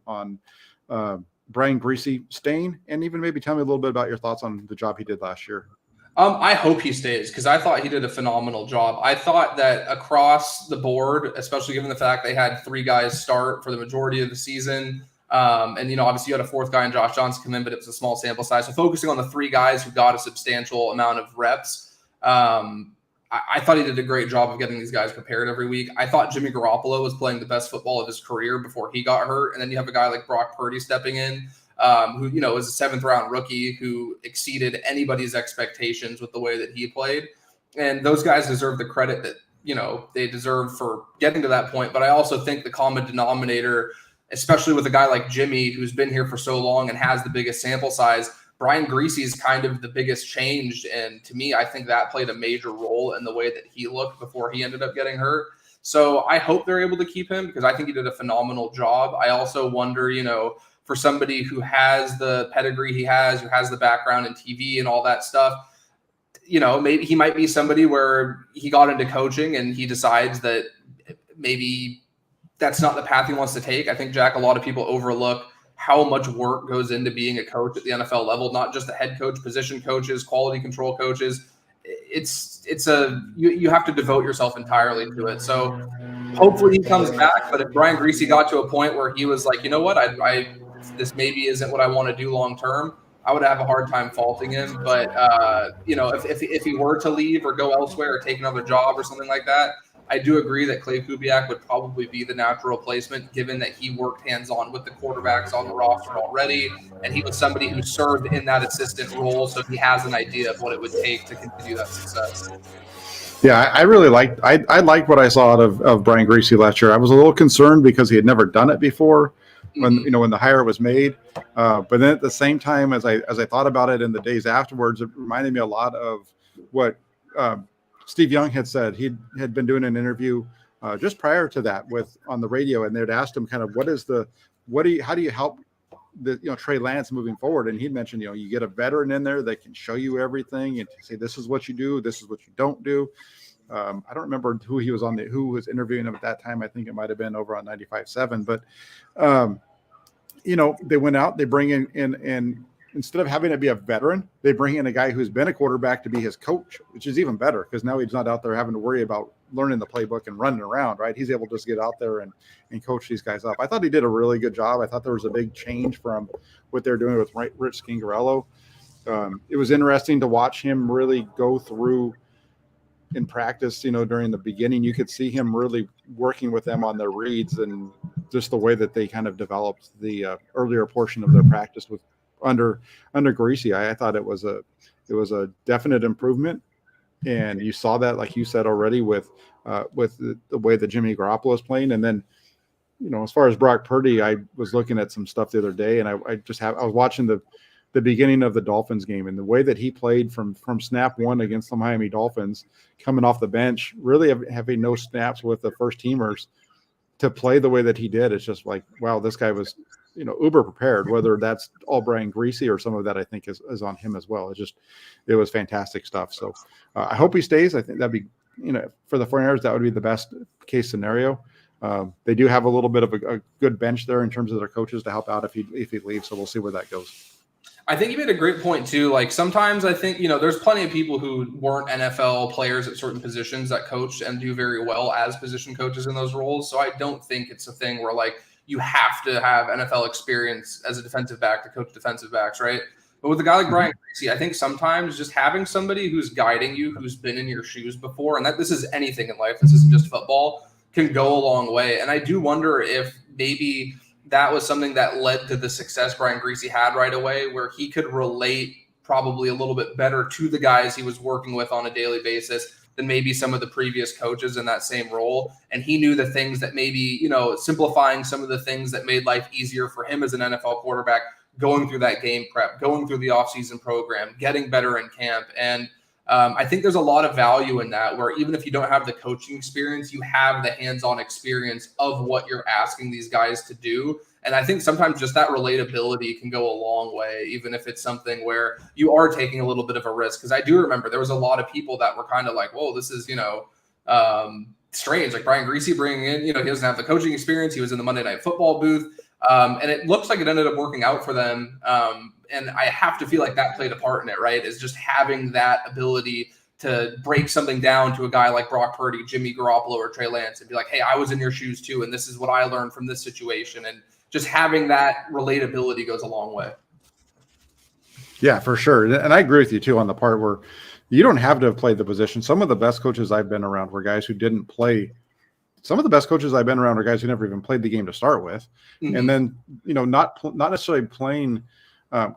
Brian Griese staying, and even maybe tell me a little bit about your thoughts on the job he did last year? I hope he stays because I thought he did a phenomenal job. I thought that across the board, especially given the fact they had 3 guys start for the majority of the season, and obviously you had a 4th guy in Josh Johnson come in, but it was a small sample size. So focusing on the 3 guys who got a substantial amount of reps, I thought he did a great job of getting these guys prepared every week. I thought Jimmy Garoppolo was playing the best football of his career before he got hurt, and then you have a guy like Brock Purdy stepping in. Who is a 7th round rookie who exceeded anybody's expectations with the way that he played. And those guys deserve the credit that, they deserve for getting to that point. But I also think the common denominator, especially with a guy like Jimmy, who's been here for so long and has the biggest sample size, Brian Griese is kind of the biggest change. And to me, I think that played a major role in the way that he looked before he ended up getting hurt. So I hope they're able to keep him because I think he did a phenomenal job. I also wonder, for somebody who has the pedigree he has, who has the background in TV and all that stuff, maybe he might be somebody where he got into coaching and he decides that maybe that's not the path he wants to take. I think, Jack, a lot of people overlook how much work goes into being a coach at the NFL level, not just the head coach, position coaches, quality control coaches. You have to devote yourself entirely to it. So hopefully he comes back. But if Brian Griese got to a point where he was like, you know what, this maybe isn't what I want to do long term, I would have a hard time faulting him. But if he were to leave or go elsewhere or take another job or something like that, I do agree that Clay Kubiak would probably be the natural replacement, given that he worked hands-on with the quarterbacks on the roster already, and he was somebody who served in that assistant role, so he has an idea of what it would take to continue that success. Yeah, I really liked what I saw out of Brian Griese last year. I was a little concerned because he had never done it before when the hire was made. But then at the same time, as I thought about it in the days afterwards, it reminded me a lot of what Steve Young had said. He had been doing an interview just prior to that on the radio, and they'd asked him kind of how do you help Trey Lance moving forward, and he'd mentioned you get a veteran in there that can show you everything and say this is what you do, this is what you don't do. I don't remember who was interviewing him at that time. I think it might have been over on 95.7, but they went out, they bring in instead of having to be a veteran, they bring in a guy who's been a quarterback to be his coach, which is even better because now he's not out there having to worry about learning the playbook and running around, right? He's able to just get out there and coach these guys up. I thought he did a really good job. I thought there was a big change from what they're doing with Rich Scangarello. It was interesting to watch him really go through in practice, during the beginning. You could see him really working with them on their reads and just the way that they kind of developed the earlier portion of their practice with under Griese. I thought it was a definite improvement, and you saw that, like you said already, with the way that Jimmy Garoppolo is playing. And then, as far as Brock Purdy, I was looking at some stuff the other day, and I was watching the beginning of the Dolphins game, and the way that he played from snap one against the Miami Dolphins, coming off the bench, really having no snaps with the first teamers, to play the way that he did. It's just like, wow, this guy was uber prepared. Whether that's all Brian Griese or some of that I think is on him as well. It was fantastic stuff. So I hope he stays. I think that'd be, for the 49ers, that would be the best case scenario. They do have a little bit of a good bench there in terms of their coaches to help out if he leaves. So we'll see where that goes. I think you made a great point too. Like sometimes I think, there's plenty of people who weren't NFL players at certain positions that coached and do very well as position coaches in those roles. So I don't think it's a thing where like you have to have NFL experience as a defensive back to coach defensive backs, right? But with a guy like Brian Griese, I think sometimes just having somebody who's guiding you, who's been in your shoes before, and that this is anything in life, this isn't just football, can go a long way. And I do wonder if maybe that was something that led to the success Brian Griese had right away, where he could relate probably a little bit better to the guys he was working with on a daily basis than maybe some of the previous coaches in that same role. And he knew the things that maybe, simplifying some of the things that made life easier for him as an NFL quarterback, going through that game prep, going through the offseason program, getting better in camp. And I think there's a lot of value in that, where even if you don't have the coaching experience, you have the hands-on experience of what you're asking these guys to do. And I think sometimes just that relatability can go a long way, even if it's something where you are taking a little bit of a risk. Because I do remember there was a lot of people that were kind of like, whoa, this is, strange. Like Brian Griese bringing in, he doesn't have the coaching experience. He was in the Monday Night Football booth. And it looks like it ended up working out for them. And I have to feel like that played a part in it, right? Is just having that ability to break something down to a guy like Brock Purdy, Jimmy Garoppolo, or Trey Lance and be like, hey, I was in your shoes too, and this is what I learned from this situation. And just having that relatability goes a long way. Yeah, for sure. And I agree with you too on the part where you don't have to have played the position. Some of the best coaches I've been around were guys who didn't play. Some of the best coaches I've been around are guys who never even played the game to start with. Mm-hmm. And then, not necessarily playing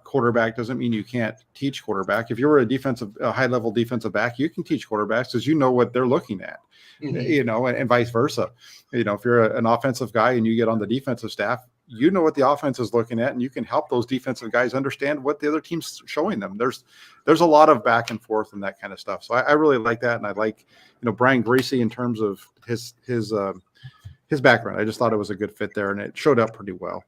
quarterback doesn't mean you can't teach quarterback. If you were a high-level defensive back, you can teach quarterbacks because you know what they're looking at, mm-hmm. And vice versa. If you're an offensive guy and you get on the defensive staff, you know what the offense is looking at, and you can help those defensive guys understand what the other team's showing them. There's a lot of back and forth and that kind of stuff. So I really like that, and I like Brian Griese in terms of his background. I just thought it was a good fit there, and it showed up pretty well.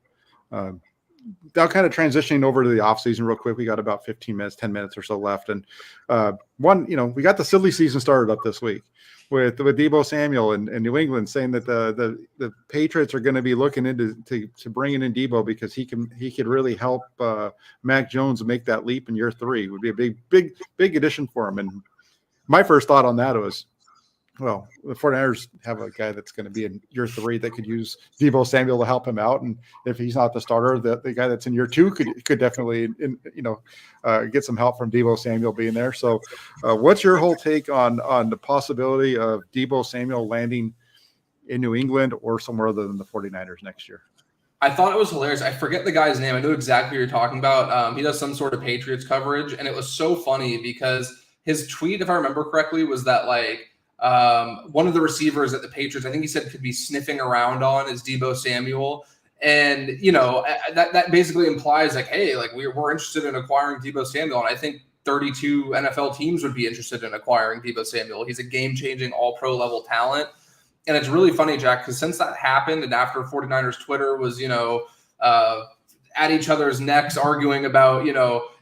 Now kind of transitioning over to the offseason real quick. We got about 10 minutes or so left. And we got the silly season started up this week with Deebo Samuel and New England saying that the Patriots are going to be looking into to bringing in Deebo because he could really help Mac Jones make that leap in year 3. It would be a big addition for him. And my first thought on that was, well, the 49ers have a guy that's going to be in year 3 that could use Deebo Samuel to help him out. And if he's not the starter, the guy that's in year 2 could definitely, get some help from Deebo Samuel being there. So what's your whole take on the possibility of Deebo Samuel landing in New England or somewhere other than the 49ers next year? I thought it was hilarious. I forget the guy's name. I know exactly what you're talking about. He does some sort of Patriots coverage. And it was so funny because his tweet, if I remember correctly, was that one of the receivers that the Patriots, I think he said, could be sniffing around on is Deebo Samuel. And, that basically implies hey, we're interested in acquiring Deebo Samuel. And I think 32 NFL teams would be interested in acquiring Deebo Samuel. He's a game-changing all-pro level talent. And it's really funny, Jack, because since that happened and after 49ers Twitter was, at each other's necks arguing about,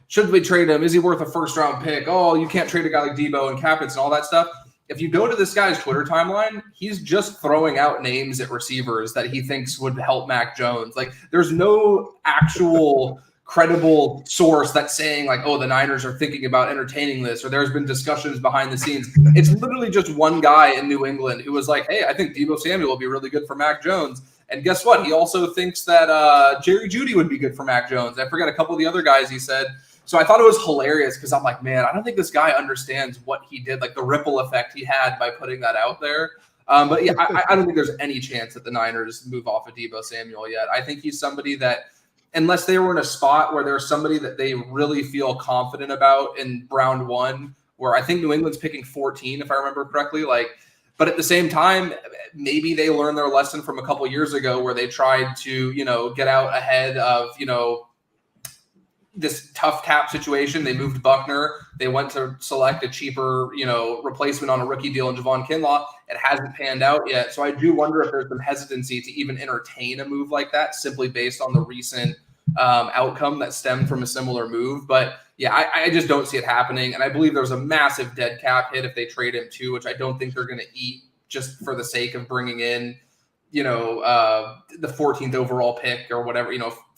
should we trade him? Is he worth a first-round pick? Oh, you can't trade a guy like Deebo and cap hits and all that stuff. If you go to this guy's Twitter timeline, he's just throwing out names at receivers that he thinks would help Mac Jones. There's no actual credible source that's saying the Niners are thinking about entertaining this, or there's been discussions behind the scenes. It's literally just one guy in New England who was like, hey, I think Deebo Samuel will be really good for Mac Jones. And guess what? He also thinks that Jerry Jeudy would be good for Mac Jones. I forgot a couple of the other guys he said. So I thought it was hilarious because I'm like, man, I don't think this guy understands what he did, the ripple effect he had by putting that out there. But yeah, I don't think there's any chance that the Niners move off of Deebo Samuel yet. I think he's somebody that, unless they were in a spot where there's somebody that they really feel confident about in round 1, where I think New England's picking 14, if I remember correctly, but at the same time, maybe they learned their lesson from a couple years ago where they tried to, get out ahead of, this tough cap situation. They moved Buckner. They went to select a cheaper, replacement on a rookie deal in Javon Kinlaw. It hasn't panned out yet. So I do wonder if there's some hesitancy to even entertain a move like that simply based on the recent outcome that stemmed from a similar move. But yeah, I just don't see it happening. And I believe there's a massive dead cap hit if they trade him too, which I don't think they're going to eat just for the sake of bringing in, the 14th overall pick or whatever,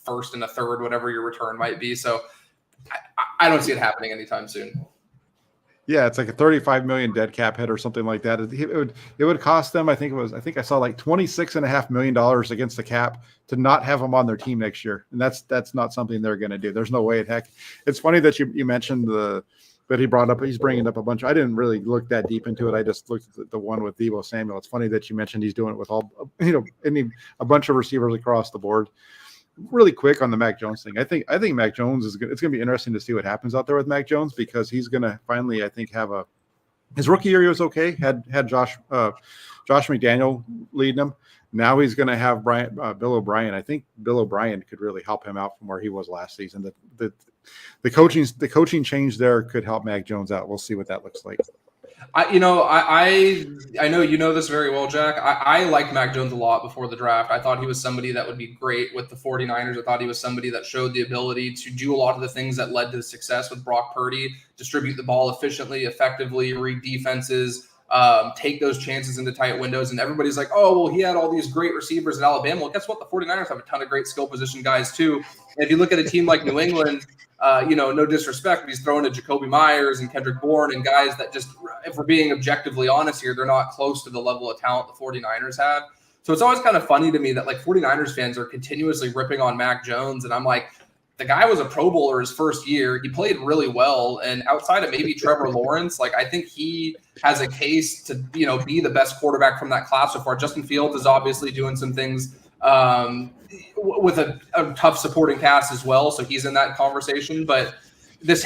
first and a third, whatever your return might be. So I don't see it happening anytime soon. Yeah, it's like a $35 million dead cap hit or something like that. It would cost them, I think I saw $26.5 million against the cap to not have them on their team next year. And that's not something they're going to do. There's no way in heck. It's funny that you mentioned that he brought up. He's bringing up a bunch. I didn't really look that deep into it. I just looked at the one with Deebo Samuel. It's funny that you mentioned he's doing it with all, a bunch of receivers across the board. Really quick on the Mac Jones thing. I think Mac Jones it's going to be interesting to see what happens out there with Mac Jones because he's going to finally, I think, have his rookie year was okay. Had Josh McDaniel leading him. Now he's going to have Bill O'Brien. I think Bill O'Brien could really help him out from where he was last season. the coaching change there could help Mac Jones out. We'll see what that looks like. I know you know this very well, Jack. I liked Mac Jones a lot before the draft. I thought he was somebody that would be great with the 49ers. I thought he was somebody that showed the ability to do a lot of the things that led to success with Brock Purdy, distribute the ball efficiently, effectively, read defenses, take those chances into tight windows. And everybody's like, oh, well, he had all these great receivers at Alabama. Well, guess what? The 49ers have a ton of great skill position guys too. And if you look at a team like New England, no disrespect, but he's throwing to Jacoby Myers and Kendrick Bourne and guys that just, if we're being objectively honest here, they're not close to the level of talent the 49ers have. So it's always kind of funny to me that like 49ers fans are continuously ripping on Mac Jones. And I'm like, the guy was a Pro Bowler his first year. He played really well. And outside of maybe Trevor Lawrence, like I think he has a case to, be the best quarterback from that class so far. Justin Fields is obviously doing some things with a tough supporting cast as well. So he's in that conversation. But this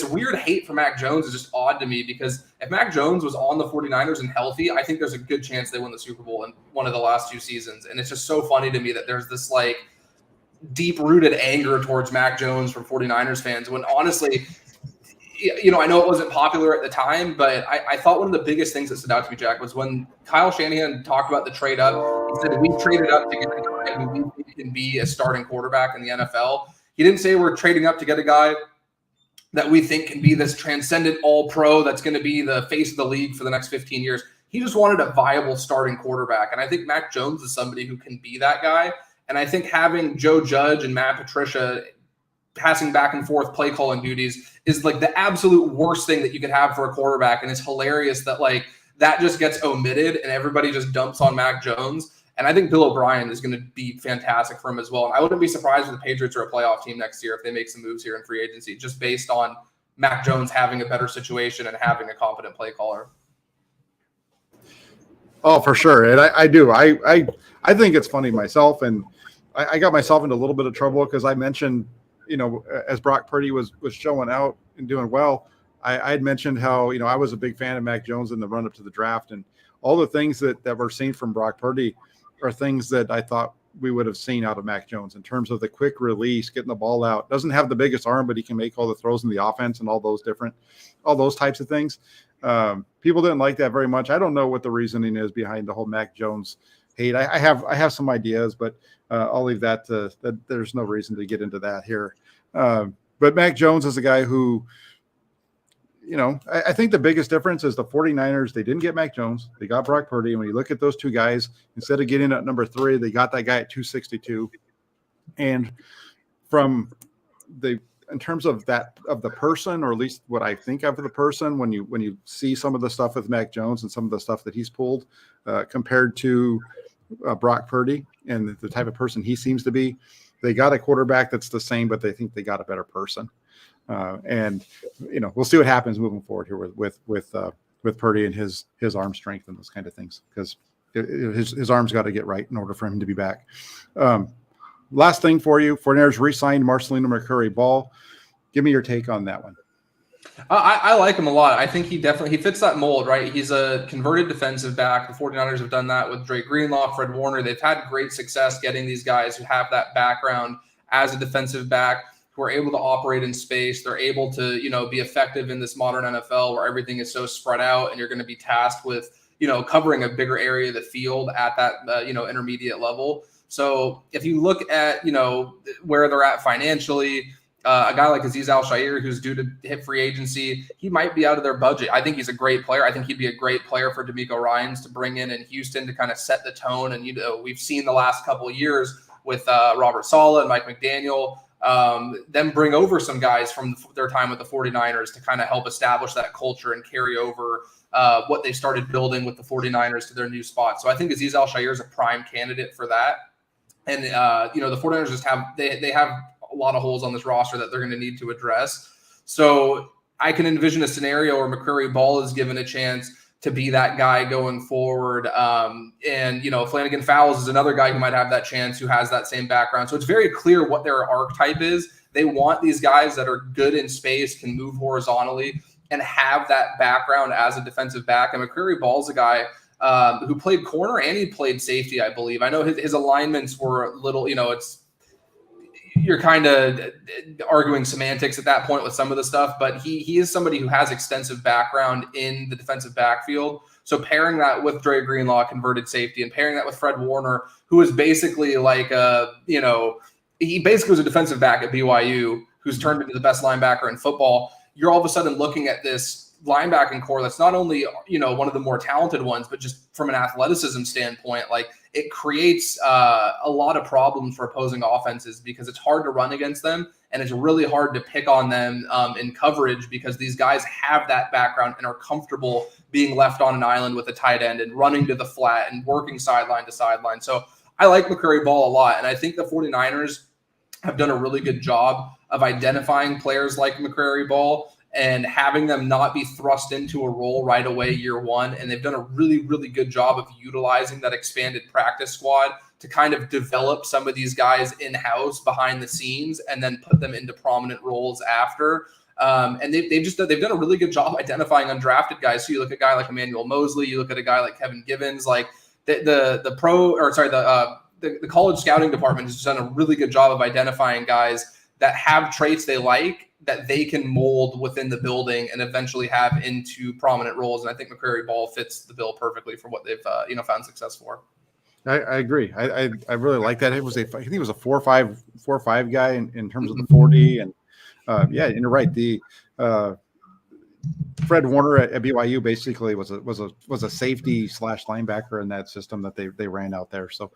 weird hate for Mac Jones is just odd to me, because if Mac Jones was on the 49ers and healthy, I think there's a good chance they win the Super Bowl in one of the last 2 seasons. And it's just so funny to me that there's this like deep-rooted anger towards Mac Jones from 49ers fans, when honestly, I know it wasn't popular at the time, but I thought one of the biggest things that stood out to me, Jack, was when Kyle Shanahan talked about the trade up. He said, we traded up to get a guy who we think can be a starting quarterback in the NFL. He didn't say we're trading up to get a guy that we think can be this transcendent all-pro that's going to be the face of the league for the next 15 years. He just wanted a viable starting quarterback. And I think Mac Jones is somebody who can be that guy. And I think having Joe Judge and Matt Patricia passing back and forth play calling duties is like the absolute worst thing that you could have for a quarterback. And it's hilarious that like that just gets omitted and everybody just dumps on Mac Jones. And I think Bill O'Brien is going to be fantastic for him as well. And I wouldn't be surprised if the Patriots are a playoff team next year if they make some moves here in free agency, just based on Mac Jones having a better situation and having a competent play caller. Oh, for sure. And I do. I think it's funny myself. And I got myself into a little bit of trouble because I mentioned, as Brock Purdy was showing out and doing well, I had mentioned how, I was a big fan of Mac Jones in the run up to the draft, and all the things that we're seeing from Brock Purdy are things that I thought we would have seen out of Mac Jones in terms of the quick release, getting the ball out. Doesn't have the biggest arm, but he can make all the throws in the offense and all those types of things. People didn't like that very much. I don't know what the reasoning is behind the whole Mac Jones hate. I have some ideas, but I'll leave that to that. There's no reason to get into that here. But Mac Jones is a guy who, I think the biggest difference is the 49ers, they didn't get Mac Jones. They got Brock Purdy. And when you look at those two guys, instead of getting at number 3, they got that guy at 262. And in terms of the person, or at least what I think of the person, when you see some of the stuff with Mac Jones and some of the stuff that he's pulled compared to Brock Purdy and the type of person he seems to be, they got a quarterback that's the same, but they think they got a better person. And we'll see what happens moving forward here with Purdy and his arm strength and those kind of things, because his arm's got to get right in order for him to be back. Last thing for you, 49ers re-signed Marcelino McCurry-Ball. Give me your take on that one. I like him a lot. I think he fits that mold, right? He's a converted defensive back. The 49ers have done that with Dre Greenlaw, Fred Warner. They've had great success getting these guys who have that background as a defensive back, who are able to operate in space. They're able to, be effective in this modern NFL where everything is so spread out, and you're going to be tasked with, covering a bigger area of the field at that, intermediate level. So if you look at, where they're at financially, a guy like Azeez Al-Shaair, who's due to hit free agency, he might be out of their budget. I think he's a great player. I think he'd be a great player for DeMeco Ryans to bring in Houston to kind of set the tone. And, we've seen the last couple of years with Robert Saleh and Mike McDaniel, them bring over some guys from their time with the 49ers to kind of help establish that culture and carry over what they started building with the 49ers to their new spot. So I think Azeez Al-Shaair is a prime candidate for that. And, the 49ers just they have a lot of holes on this roster that they're going to need to address. So I can envision a scenario where McCurry-Ball is given a chance to be that guy going forward. And Flanagan Fowles is another guy who might have that chance, who has that same background. So it's very clear what their archetype is. They want these guys that are good in space, can move horizontally, and have that background as a defensive back. And McCurry-Ball's a guy who played corner and he played safety, I believe. I know his alignments were a little, you're kind of arguing semantics at that point with some of the stuff, but he is somebody who has extensive background in the defensive backfield. So pairing that with Dre Greenlaw, converted safety, and pairing that with Fred Warner, who is basically like he basically was a defensive back at BYU who's turned into the best linebacker in football. You're all of a sudden looking at this linebacking core that's not only, one of the more talented ones, but just from an athleticism standpoint, like it creates a lot of problems for opposing offenses because it's hard to run against them and it's really hard to pick on them in coverage because these guys have that background and are comfortable being left on an island with a tight end and running to the flat and working sideline to sideline. So I like McCrary Ball a lot. And I think the 49ers have done a really good job of identifying players like McCrary Ball and having them not be thrust into a role right away year one. And they've done a really, really good job of utilizing that expanded practice squad to kind of develop some of these guys in-house behind the scenes and then put them into prominent roles after. And they've done a really good job identifying undrafted guys. So you look at a guy like Emmanuel Mosley, you look at a guy like Kevin Givens, like the college scouting department has done a really good job of identifying guys that have traits they like that they can mold within the building and eventually have into prominent roles. And I think McCrary Ball fits the bill perfectly for what they've found success for. I agree. I really like that. I think it was a 4.5 guy in terms of the 40. And and you're right. The Fred Warner at BYU basically was a safety / linebacker in that system that they ran out there. So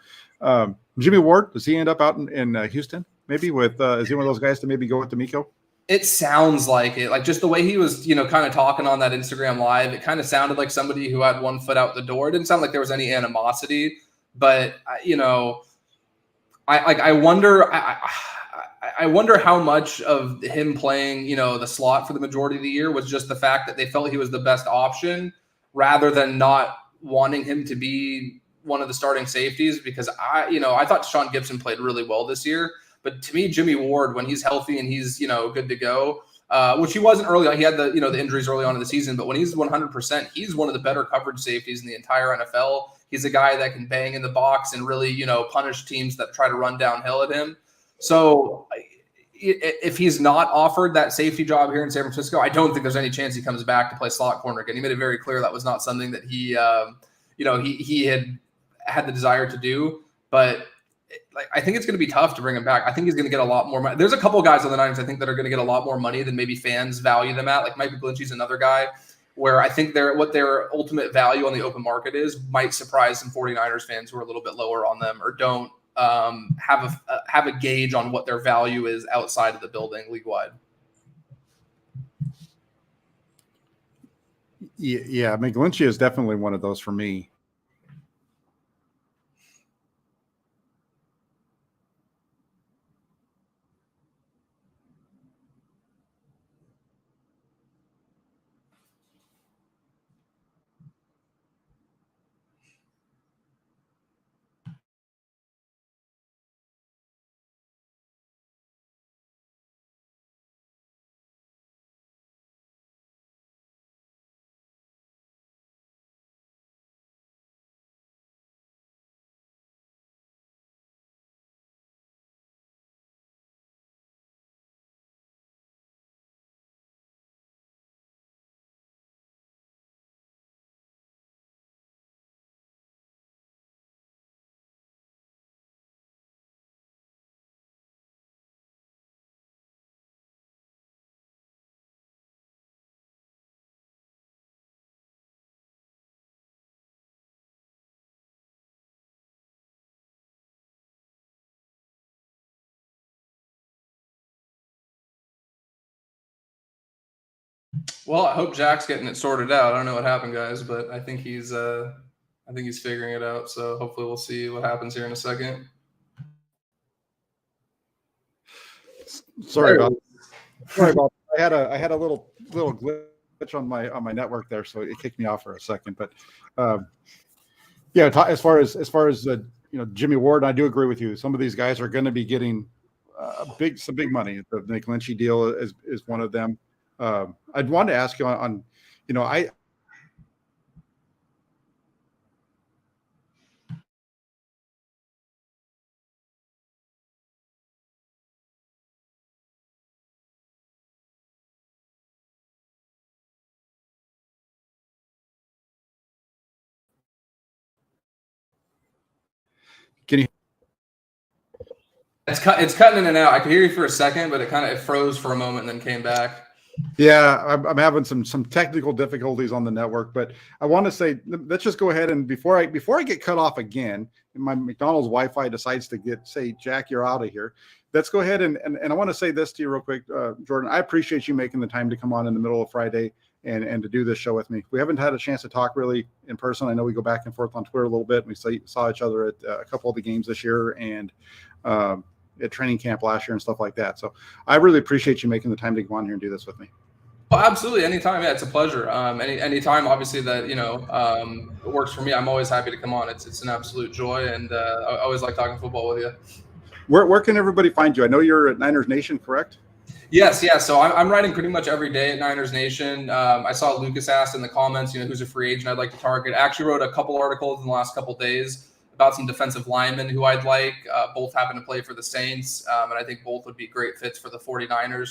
Jimmy Ward, does he end up out in Houston? Maybe with is he one of those guys to maybe go with D'Amico? It sounds like it. Like just the way he was, kind of talking on that Instagram live, it kind of sounded like somebody who had one foot out the door. It didn't sound like there was any animosity, but I wonder. I wonder how much of him playing, the slot for the majority of the year was just the fact that they felt he was the best option rather than not wanting him to be one of the starting safeties. Because I thought Sean Gibson played really well this year. But to me, Jimmy Ward, when he's healthy and he's, good to go, which he wasn't early on. He had the injuries early on in the season. But when he's 100%, he's one of the better coverage safeties in the entire NFL. He's a guy that can bang in the box and really, punish teams that try to run downhill at him. So if he's not offered that safety job here in San Francisco, I don't think there's any chance he comes back to play slot corner again. He made it very clear that was not something that he had the desire to do. But I think it's going to be tough to bring him back. I think he's going to get a lot more money. There's a couple of guys on the Niners I think that are going to get a lot more money than maybe fans value them at. Like Mike McGlinchey's another guy where I think what their ultimate value on the open market is might surprise some 49ers fans who are a little bit lower on them or don't have a gauge on what their value is outside of the building league wide. Yeah, McGlinchey is definitely one of those for me. Well, I hope Jack's getting it sorted out. I don't know what happened, guys, but I think he's figuring it out. So hopefully we'll see what happens here in a second. Sorry about I had a little glitch on my network there, so it kicked me off for a second. But as far as Jimmy Ward, I do agree with you. Some of these guys are going to be getting some big money. The McGlinchey deal is one of them. I'd want to ask you on Can you? It's cutting in and out. I could hear you for a second, but it froze for a moment and then came back. Yeah, I'm having some technical difficulties on the network, but I want to say, let's just go ahead and before I get cut off again, and my McDonald's Wi-Fi decides to say, Jack, you're out of here. Let's go ahead and I want to say this to you real quick, Jordan. I appreciate you making the time to come on in the middle of Friday and to do this show with me. We haven't had a chance to talk really in person. I know we go back and forth on Twitter a little bit. We saw each other at a couple of the games this year and at training camp last year and stuff like that. So I really appreciate you making the time to go on here and do this with me. Well, absolutely. Anytime. Yeah, it's a pleasure. Anytime, obviously, that, it works for me. I'm always happy to come on. It's an absolute joy. And I always like talking football with you. Where can everybody find you? I know you're at Niners Nation, correct? Yes. Yeah. So I'm writing pretty much every day at Niners Nation. I saw Lucas asked in the comments, who's a free agent I'd like to target. I actually wrote a couple articles in the last couple of days about some defensive linemen who I'd like. Both happen to play for the Saints. And I think both would be great fits for the 49ers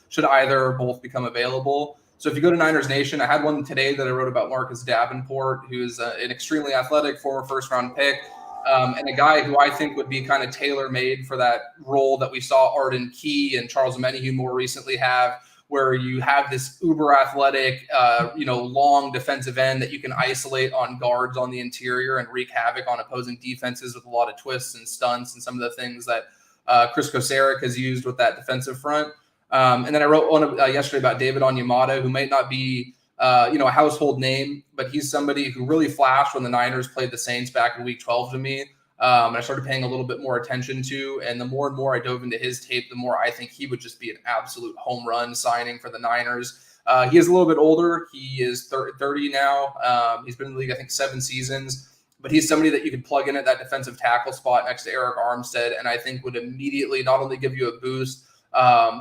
should either or both become available. So if you go to Niners Nation, I had one today that I wrote about Marcus Davenport, who is an extremely athletic former first-round pick, and a guy who I think would be kind of tailor-made for that role that we saw Arden Key and Charles Omenihu more recently have, where you have this uber-athletic, long defensive end that you can isolate on guards on the interior and wreak havoc on opposing defenses with a lot of twists and stunts and some of the things that Chris Kosaric has used with that defensive front. And then I wrote one yesterday about David Onyemata, who might not be, a household name, but he's somebody who really flashed when the Niners played the Saints back in Week 12 to me. And I started paying a little bit more attention to, and the more and more I dove into his tape, the more I think he would just be an absolute home run signing for the Niners. He is a little bit older. He is 30 now. He's been in the league, I think, 7 seasons. But he's somebody that you could plug in at that defensive tackle spot next to Eric Armstead, and I think would immediately not only give you a boost,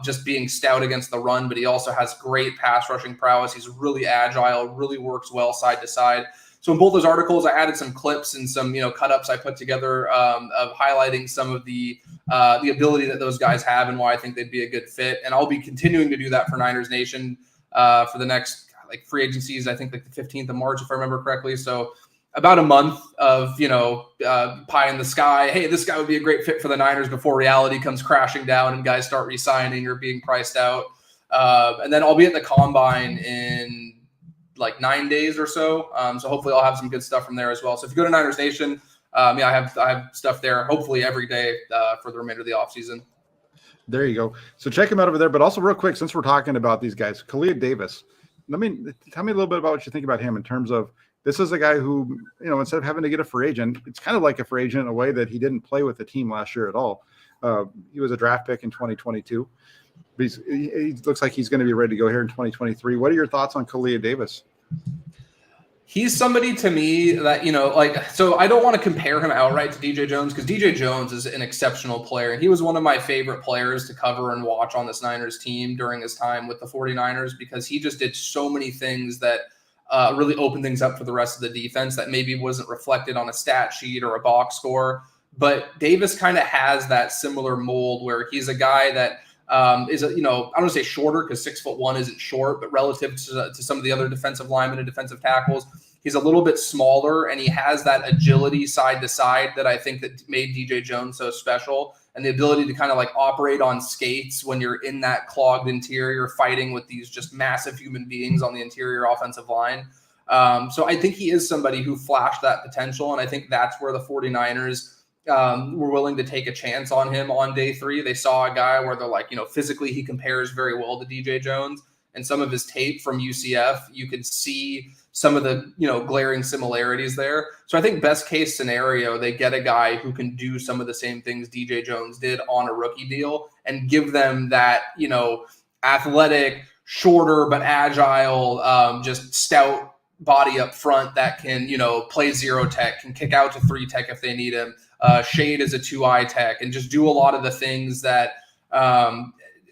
just being stout against the run, but he also has great pass rushing prowess. He's really agile, really works well side to side. So in both those articles, I added some clips and some, cut-ups I put together of highlighting some of the ability that those guys have and why I think they'd be a good fit. And I'll be continuing to do that for Niners Nation for the next free agencies, I think the 15th of March, if I remember correctly. So about a month of, pie in the sky. Hey, this guy would be a great fit for the Niners before reality comes crashing down and guys start re-signing or being priced out. And then I'll be at the Combine in 9 days or so. So hopefully I'll have some good stuff from there as well. So if you go to Niners Nation, I have stuff there hopefully every day for the remainder of the offseason. There you go. So check him out over there. But also real quick, since we're talking about these guys, Khalid Davis, tell me a little bit about what you think about him in terms of, this is a guy who, instead of having to get a free agent, it's kind of like a free agent in a way that he didn't play with the team last year at all. He was a draft pick in 2022. But he looks like he's going to be ready to go here in 2023. What are your thoughts on Khalid Davis? He's somebody to me that, so I don't want to compare him outright to DJ Jones because DJ Jones is an exceptional player. And he was one of my favorite players to cover and watch on this Niners team during his time with the 49ers because he just did so many things that really opened things up for the rest of the defense that maybe wasn't reflected on a stat sheet or a box score. But Davis kind of has that similar mold where he's a guy that is, I don't want to say shorter because 6'1" isn't short, but relative to some of the other defensive linemen and defensive tackles, he's a little bit smaller and he has that agility side to side that I think that made DJ Jones so special. And the ability to kind of operate on skates when you're in that clogged interior fighting with these just massive human beings on the interior offensive line. So I think he is somebody who flashed that potential. And I think that's where the 49ers were willing to take a chance on him on day 3. They saw a guy where they're physically he compares very well to DJ Jones. And some of his tape from UCF, you could see some of the, glaring similarities there. So I think best case scenario, they get a guy who can do some of the same things DJ Jones did on a rookie deal and give them that, athletic, shorter, but agile, just stout body up front that can, play 0 tech, can kick out to 3 tech if they need him, shade as a 2-eye tech, and just do a lot of the things that,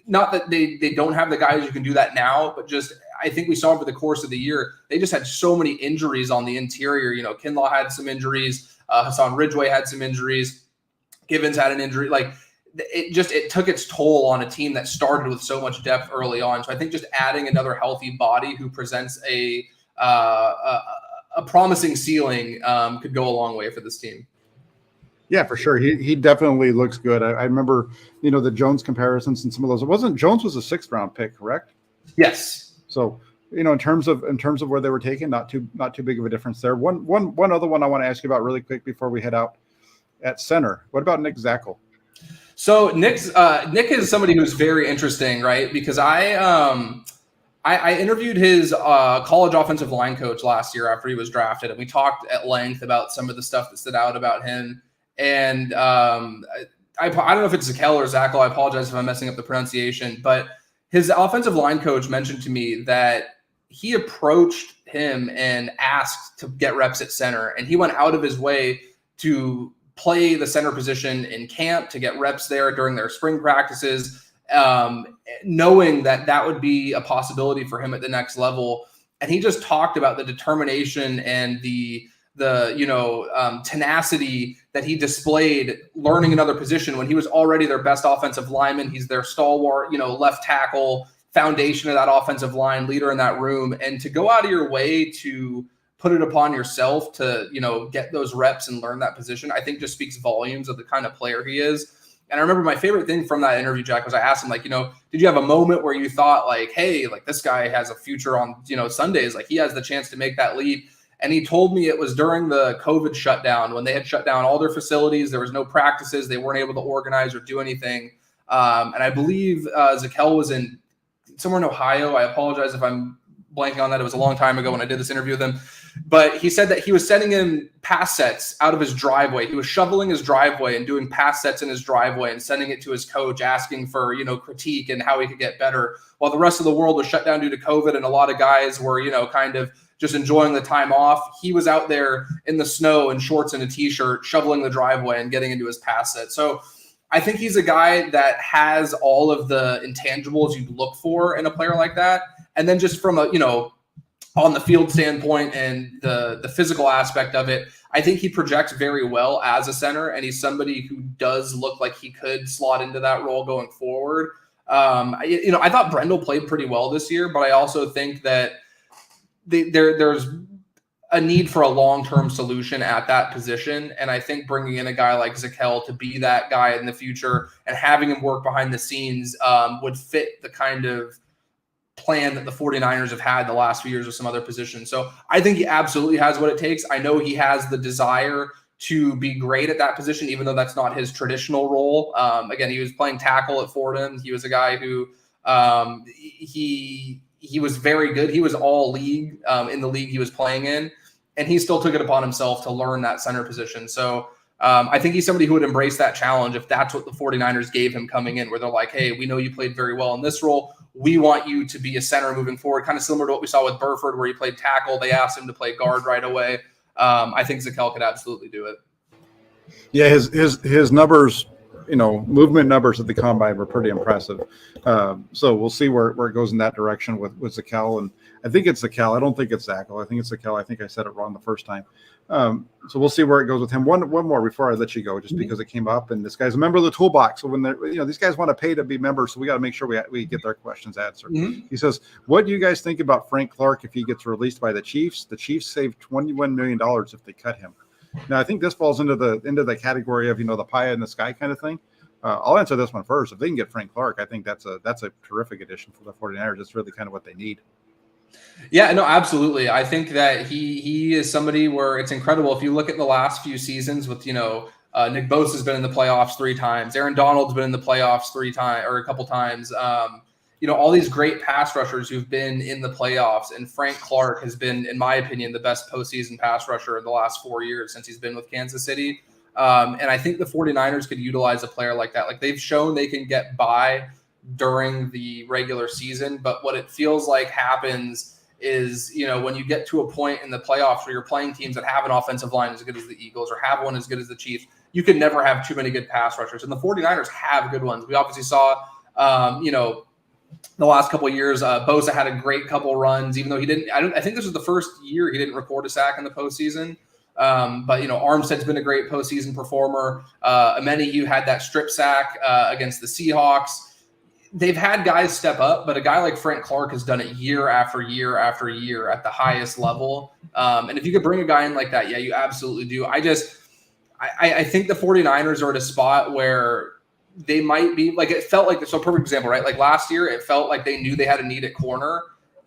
not that they don't have the guys who can do that now, but just I think we saw over the course of the year, they just had so many injuries on the interior. Kinlaw had some injuries. Hassan Ridgeway had some injuries. Givens had an injury. It took its toll on a team that started with so much depth early on. So I think just adding another healthy body who presents a promising ceiling could go a long way for this team. Yeah, for sure. He definitely looks good. I remember, the Jones comparisons and some of those. It wasn't Jones was a 6th round pick, correct? Yes. So, in terms of where they were taken, not too big of a difference there. One other one I want to ask you about really quick before we head out at center. What about Nick Zackel? So Nick is somebody who's very interesting, right? Because I interviewed his college offensive line coach last year after he was drafted, and we talked at length about some of the stuff that stood out about him. And I don't know if it's Zakel or Zackel. I apologize if I'm messing up the pronunciation, but his offensive line coach mentioned to me that he approached him and asked to get reps at center, and he went out of his way to play the center position in camp, to get reps there during their spring practices, knowing that would be a possibility for him at the next level. And he just talked about the determination and the tenacity that he displayed learning another position when he was already their best offensive lineman. He's their stalwart, left tackle, foundation of that offensive line, leader in that room. And to go out of your way to put it upon yourself to, get those reps and learn that position, I think just speaks volumes of the kind of player he is. And I remember my favorite thing from that interview, Jack, was I asked him, like, did you have a moment where you thought, like, hey, like, this guy has a future on, Sundays, like he has the chance to make that leap? And he told me it was during the COVID shutdown, when they had shut down all their facilities. There was no practices. They weren't able to organize or do anything. And I believe Zakel was in somewhere in Ohio. I apologize if I'm blanking on that. It was a long time ago when I did this interview with him. But he said that he was sending him pass sets out of his driveway. He was shoveling his driveway and doing pass sets in his driveway and sending it to his coach, asking for, critique and how he could get better, while the rest of the world was shut down due to COVID. And a lot of guys were, kind of just enjoying the time off. He was out there in the snow in shorts and a t-shirt, shoveling the driveway and getting into his pass set. So I think he's a guy that has all of the intangibles you'd look for in a player like that. And then just from a, on the field standpoint and the physical aspect of it, I think he projects very well as a center, and he's somebody who does look like he could slot into that role going forward. I thought Brendel played pretty well this year, but I also think that there's a need for a long-term solution at that position. And I think bringing in a guy like Zakel to be that guy in the future and having him work behind the scenes would fit the kind of plan that the 49ers have had the last few years with some other positions. So I think he absolutely has what it takes. I know he has the desire to be great at that position, even though that's not his traditional role. Again, he was playing tackle at Fordham. He was a guy who he was very good. He was all league in the league he was playing in, and he still took it upon himself to learn that center position. So I think he's somebody who would embrace that challenge if that's what the 49ers gave him coming in, where they're like, hey, we know you played very well in this role. We want you to be a center moving forward, kind of similar to what we saw with Burford, where he played tackle. They asked him to play guard right away. I think Zakel could absolutely do it. Yeah, his numbers, movement numbers at the combine were pretty impressive. So we'll see where it goes in that direction with Zakel. And I think it's Zakel. I don't think it's Zackel. I think it's Zakel. I think I said it wrong the first time. So we'll see where it goes with him. One more before I let you go, just because it came up, and this guy's a member of the toolbox. So when these guys want to pay to be members, so we got to make sure we get their questions answered. Mm-hmm. He says, "What do you guys think about Frank Clark if he gets released by the Chiefs? The Chiefs saved $21 million if they cut him." Now I think this falls into the category of the pie in the sky kind of thing. I'll answer this one first. If they can get Frank Clark, I think that's a terrific addition for the 49ers. It's really kind of what they need. Yeah, no, absolutely. I think that he is somebody where it's incredible. If you look at the last few seasons with, Nick Bosa has been in the playoffs 3 times. Aaron Donald's been in the playoffs 3 times or a couple times. All these great pass rushers who've been in the playoffs. And Frank Clark has been, in my opinion, the best postseason pass rusher in the last 4 years since he's been with Kansas City. And I think the 49ers could utilize a player like that. Like, they've shown they can get by during the regular season, but what it feels like happens is, when you get to a point in the playoffs where you're playing teams that have an offensive line as good as the Eagles or have one as good as the Chiefs, you can never have too many good pass rushers. And the 49ers have good ones. We obviously saw, the last couple of years, Bosa had a great couple runs, even though he didn't. I think this was the first year he didn't record a sack in the postseason. But Armstead's been a great postseason performer. Ameni had that strip sack against the Seahawks. They've had guys step up, but a guy like Frank Clark has done it year after year after year at the highest level. And if you could bring a guy in like that, yeah, you absolutely do. I think the 49ers are at a spot where they might be like, it felt like, so perfect example, right? Like last year, it felt like they knew they had a need at corner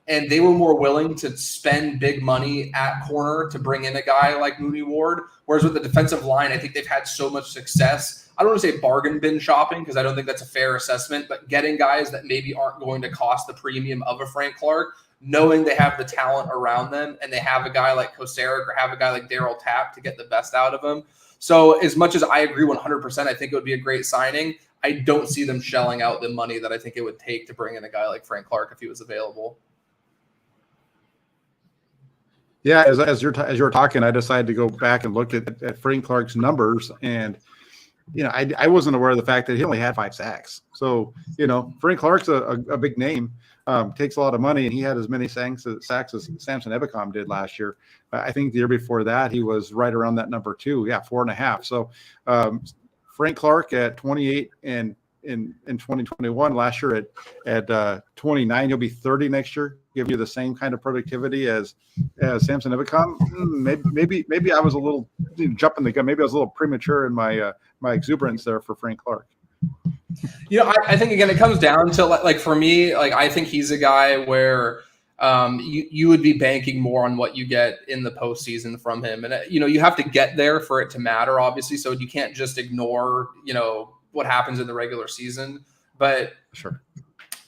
and they were more willing to spend big money at corner to bring in a guy like Mooney Ward. Whereas with the defensive line, I think they've had so much success. I don't want to say bargain bin shopping because I don't think that's a fair assessment, but getting guys that maybe aren't going to cost the premium of a Frank Clark, knowing they have the talent around them and they have a guy like Kosaric or have a guy like Darryl Tapp to get the best out of them. So as much as I agree 100%, I think it would be a great signing. I don't see them shelling out the money that I think it would take to bring in a guy like Frank Clark if he was available. Yeah, as you're talking, I decided to go back and look at Frank Clark's numbers, and I wasn't aware of the fact that he only had 5 sacks. So Frank Clark's a big name, takes a lot of money, and he had as many sacks as Samson Ebicom did last year. I think the year before that he was right around that number too. Yeah, 4.5. So Frank Clark at 28 and in 2021, last year at 29, he'll be 30 next year, give you the same kind of productivity as Samson Ebicom. Maybe I was a little jumping the gun. Maybe I was a little premature in my exuberance there for Frank Clark. I think again it comes down to like for me, like I think he's a guy where you would be banking more on what you get in the postseason from him, and you have to get there for it to matter, obviously. So you can't just ignore what happens in the regular season. But sure,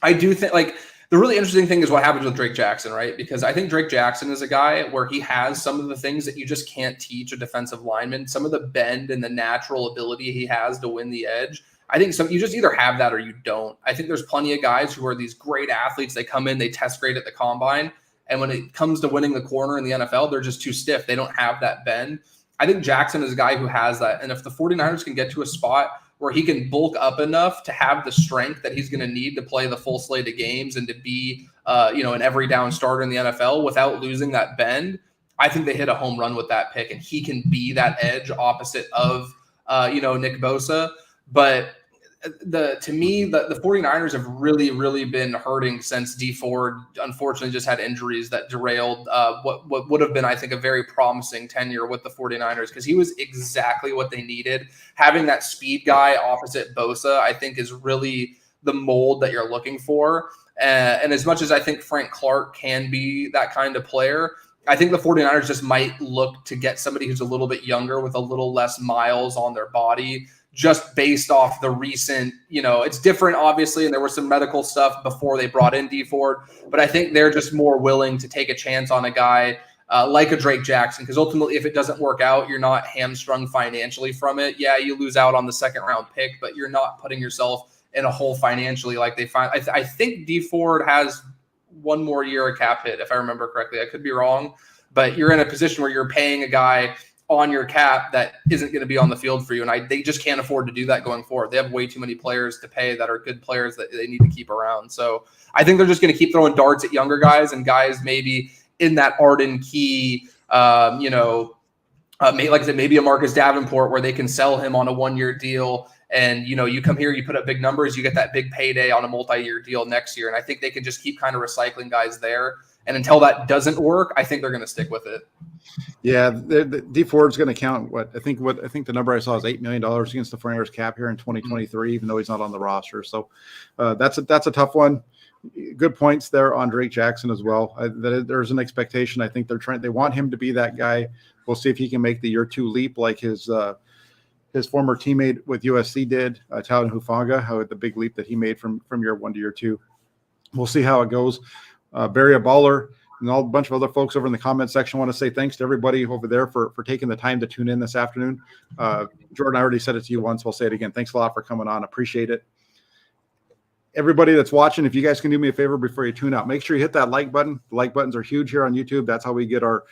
I do think like the really interesting thing is what happens with Drake Jackson, right? Because I think Drake Jackson is a guy where he has some of the things that you just can't teach a defensive lineman, some of the bend and the natural ability he has to win the edge. I think you just either have that or you don't. I think there's plenty of guys who are these great athletes. They come in, they test great at the combine, and when it comes to winning the corner in the NFL, they're just too stiff. They don't have that bend. I think Jackson is a guy who has that. And if the 49ers can get to a spot where he can bulk up enough to have the strength that he's going to need to play the full slate of games and to be, an every down starter in the NFL without losing that bend, I think they hit a home run with that pick, and he can be that edge opposite of, Nick Bosa. But to me, the 49ers have really, really been hurting since Dee Ford unfortunately just had injuries that derailed what would have been, I think, a very promising tenure with the 49ers, because he was exactly what they needed. Having that speed guy opposite Bosa, I think, is really the mold that you're looking for. And as much as I think Frank Clark can be that kind of player, I think the 49ers just might look to get somebody who's a little bit younger with a little less miles on their body, just based off the recent, it's different, obviously, and there was some medical stuff before they brought in Dee Ford, but I think they're just more willing to take a chance on a guy like a Drake Jackson, because ultimately, if it doesn't work out, you're not hamstrung financially from it. Yeah, you lose out on the second-round pick, but you're not putting yourself in a hole financially like they find. I think Dee Ford has one more year of cap hit, if I remember correctly. I could be wrong, but you're in a position where you're paying a guy on your cap that isn't going to be on the field for you. And they just can't afford to do that going forward. They have way too many players to pay that are good players that they need to keep around. So I think they're just going to keep throwing darts at younger guys and guys maybe in that Arden Key, like I said, maybe a Marcus Davenport where they can sell him on a 1-year deal. And, you come here, you put up big numbers, you get that big payday on a multi-year deal next year. And I think they can just keep kind of recycling guys there. And until that doesn't work, I think they're going to stick with it. Yeah, the Dee Ford's going to count. I think the number I saw is $8 million against the 49ers cap here in 2023, even though he's not on the roster. So that's a tough one. Good points there on Drake Jackson as well. There's an expectation. I think they want him to be that guy. We'll see if he can make the year 2 leap like his former teammate with USC did, Talon Hufanga, how the big leap that he made from year 1 to year 2. We'll see how it goes. Barry a Baller and a bunch of other folks over in the comment section want to say thanks to everybody over there for taking the time to tune in this afternoon. Jordan, I already said it to you once. I'll say it again. Thanks a lot for coming on. Appreciate it. Everybody that's watching, if you guys can do me a favor before you tune out, make sure you hit that like button. The like buttons are huge here on YouTube. That's how we get our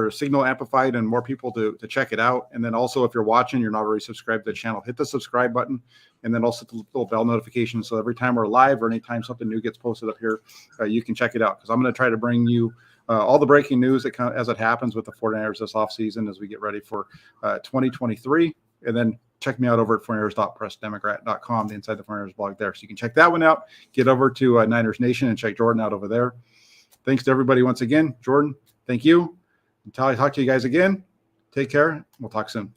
signal amplified and more people to check it out. And then also, if you're watching, you're not already subscribed to the channel, hit the subscribe button, and then also the little bell notification. So every time we're live or anytime something new gets posted up here, you can check it out. Because I'm going to try to bring you all the breaking news as it happens with the 49ers this offseason as we get ready for 2023. And then check me out over at 49ers.pressdemocrat.com, the Inside the 49ers blog there. So you can check that one out. Get over to Niners Nation and check Jordan out over there. Thanks to everybody once again. Jordan, thank you. Until I talk to you guys again, take care. We'll talk soon.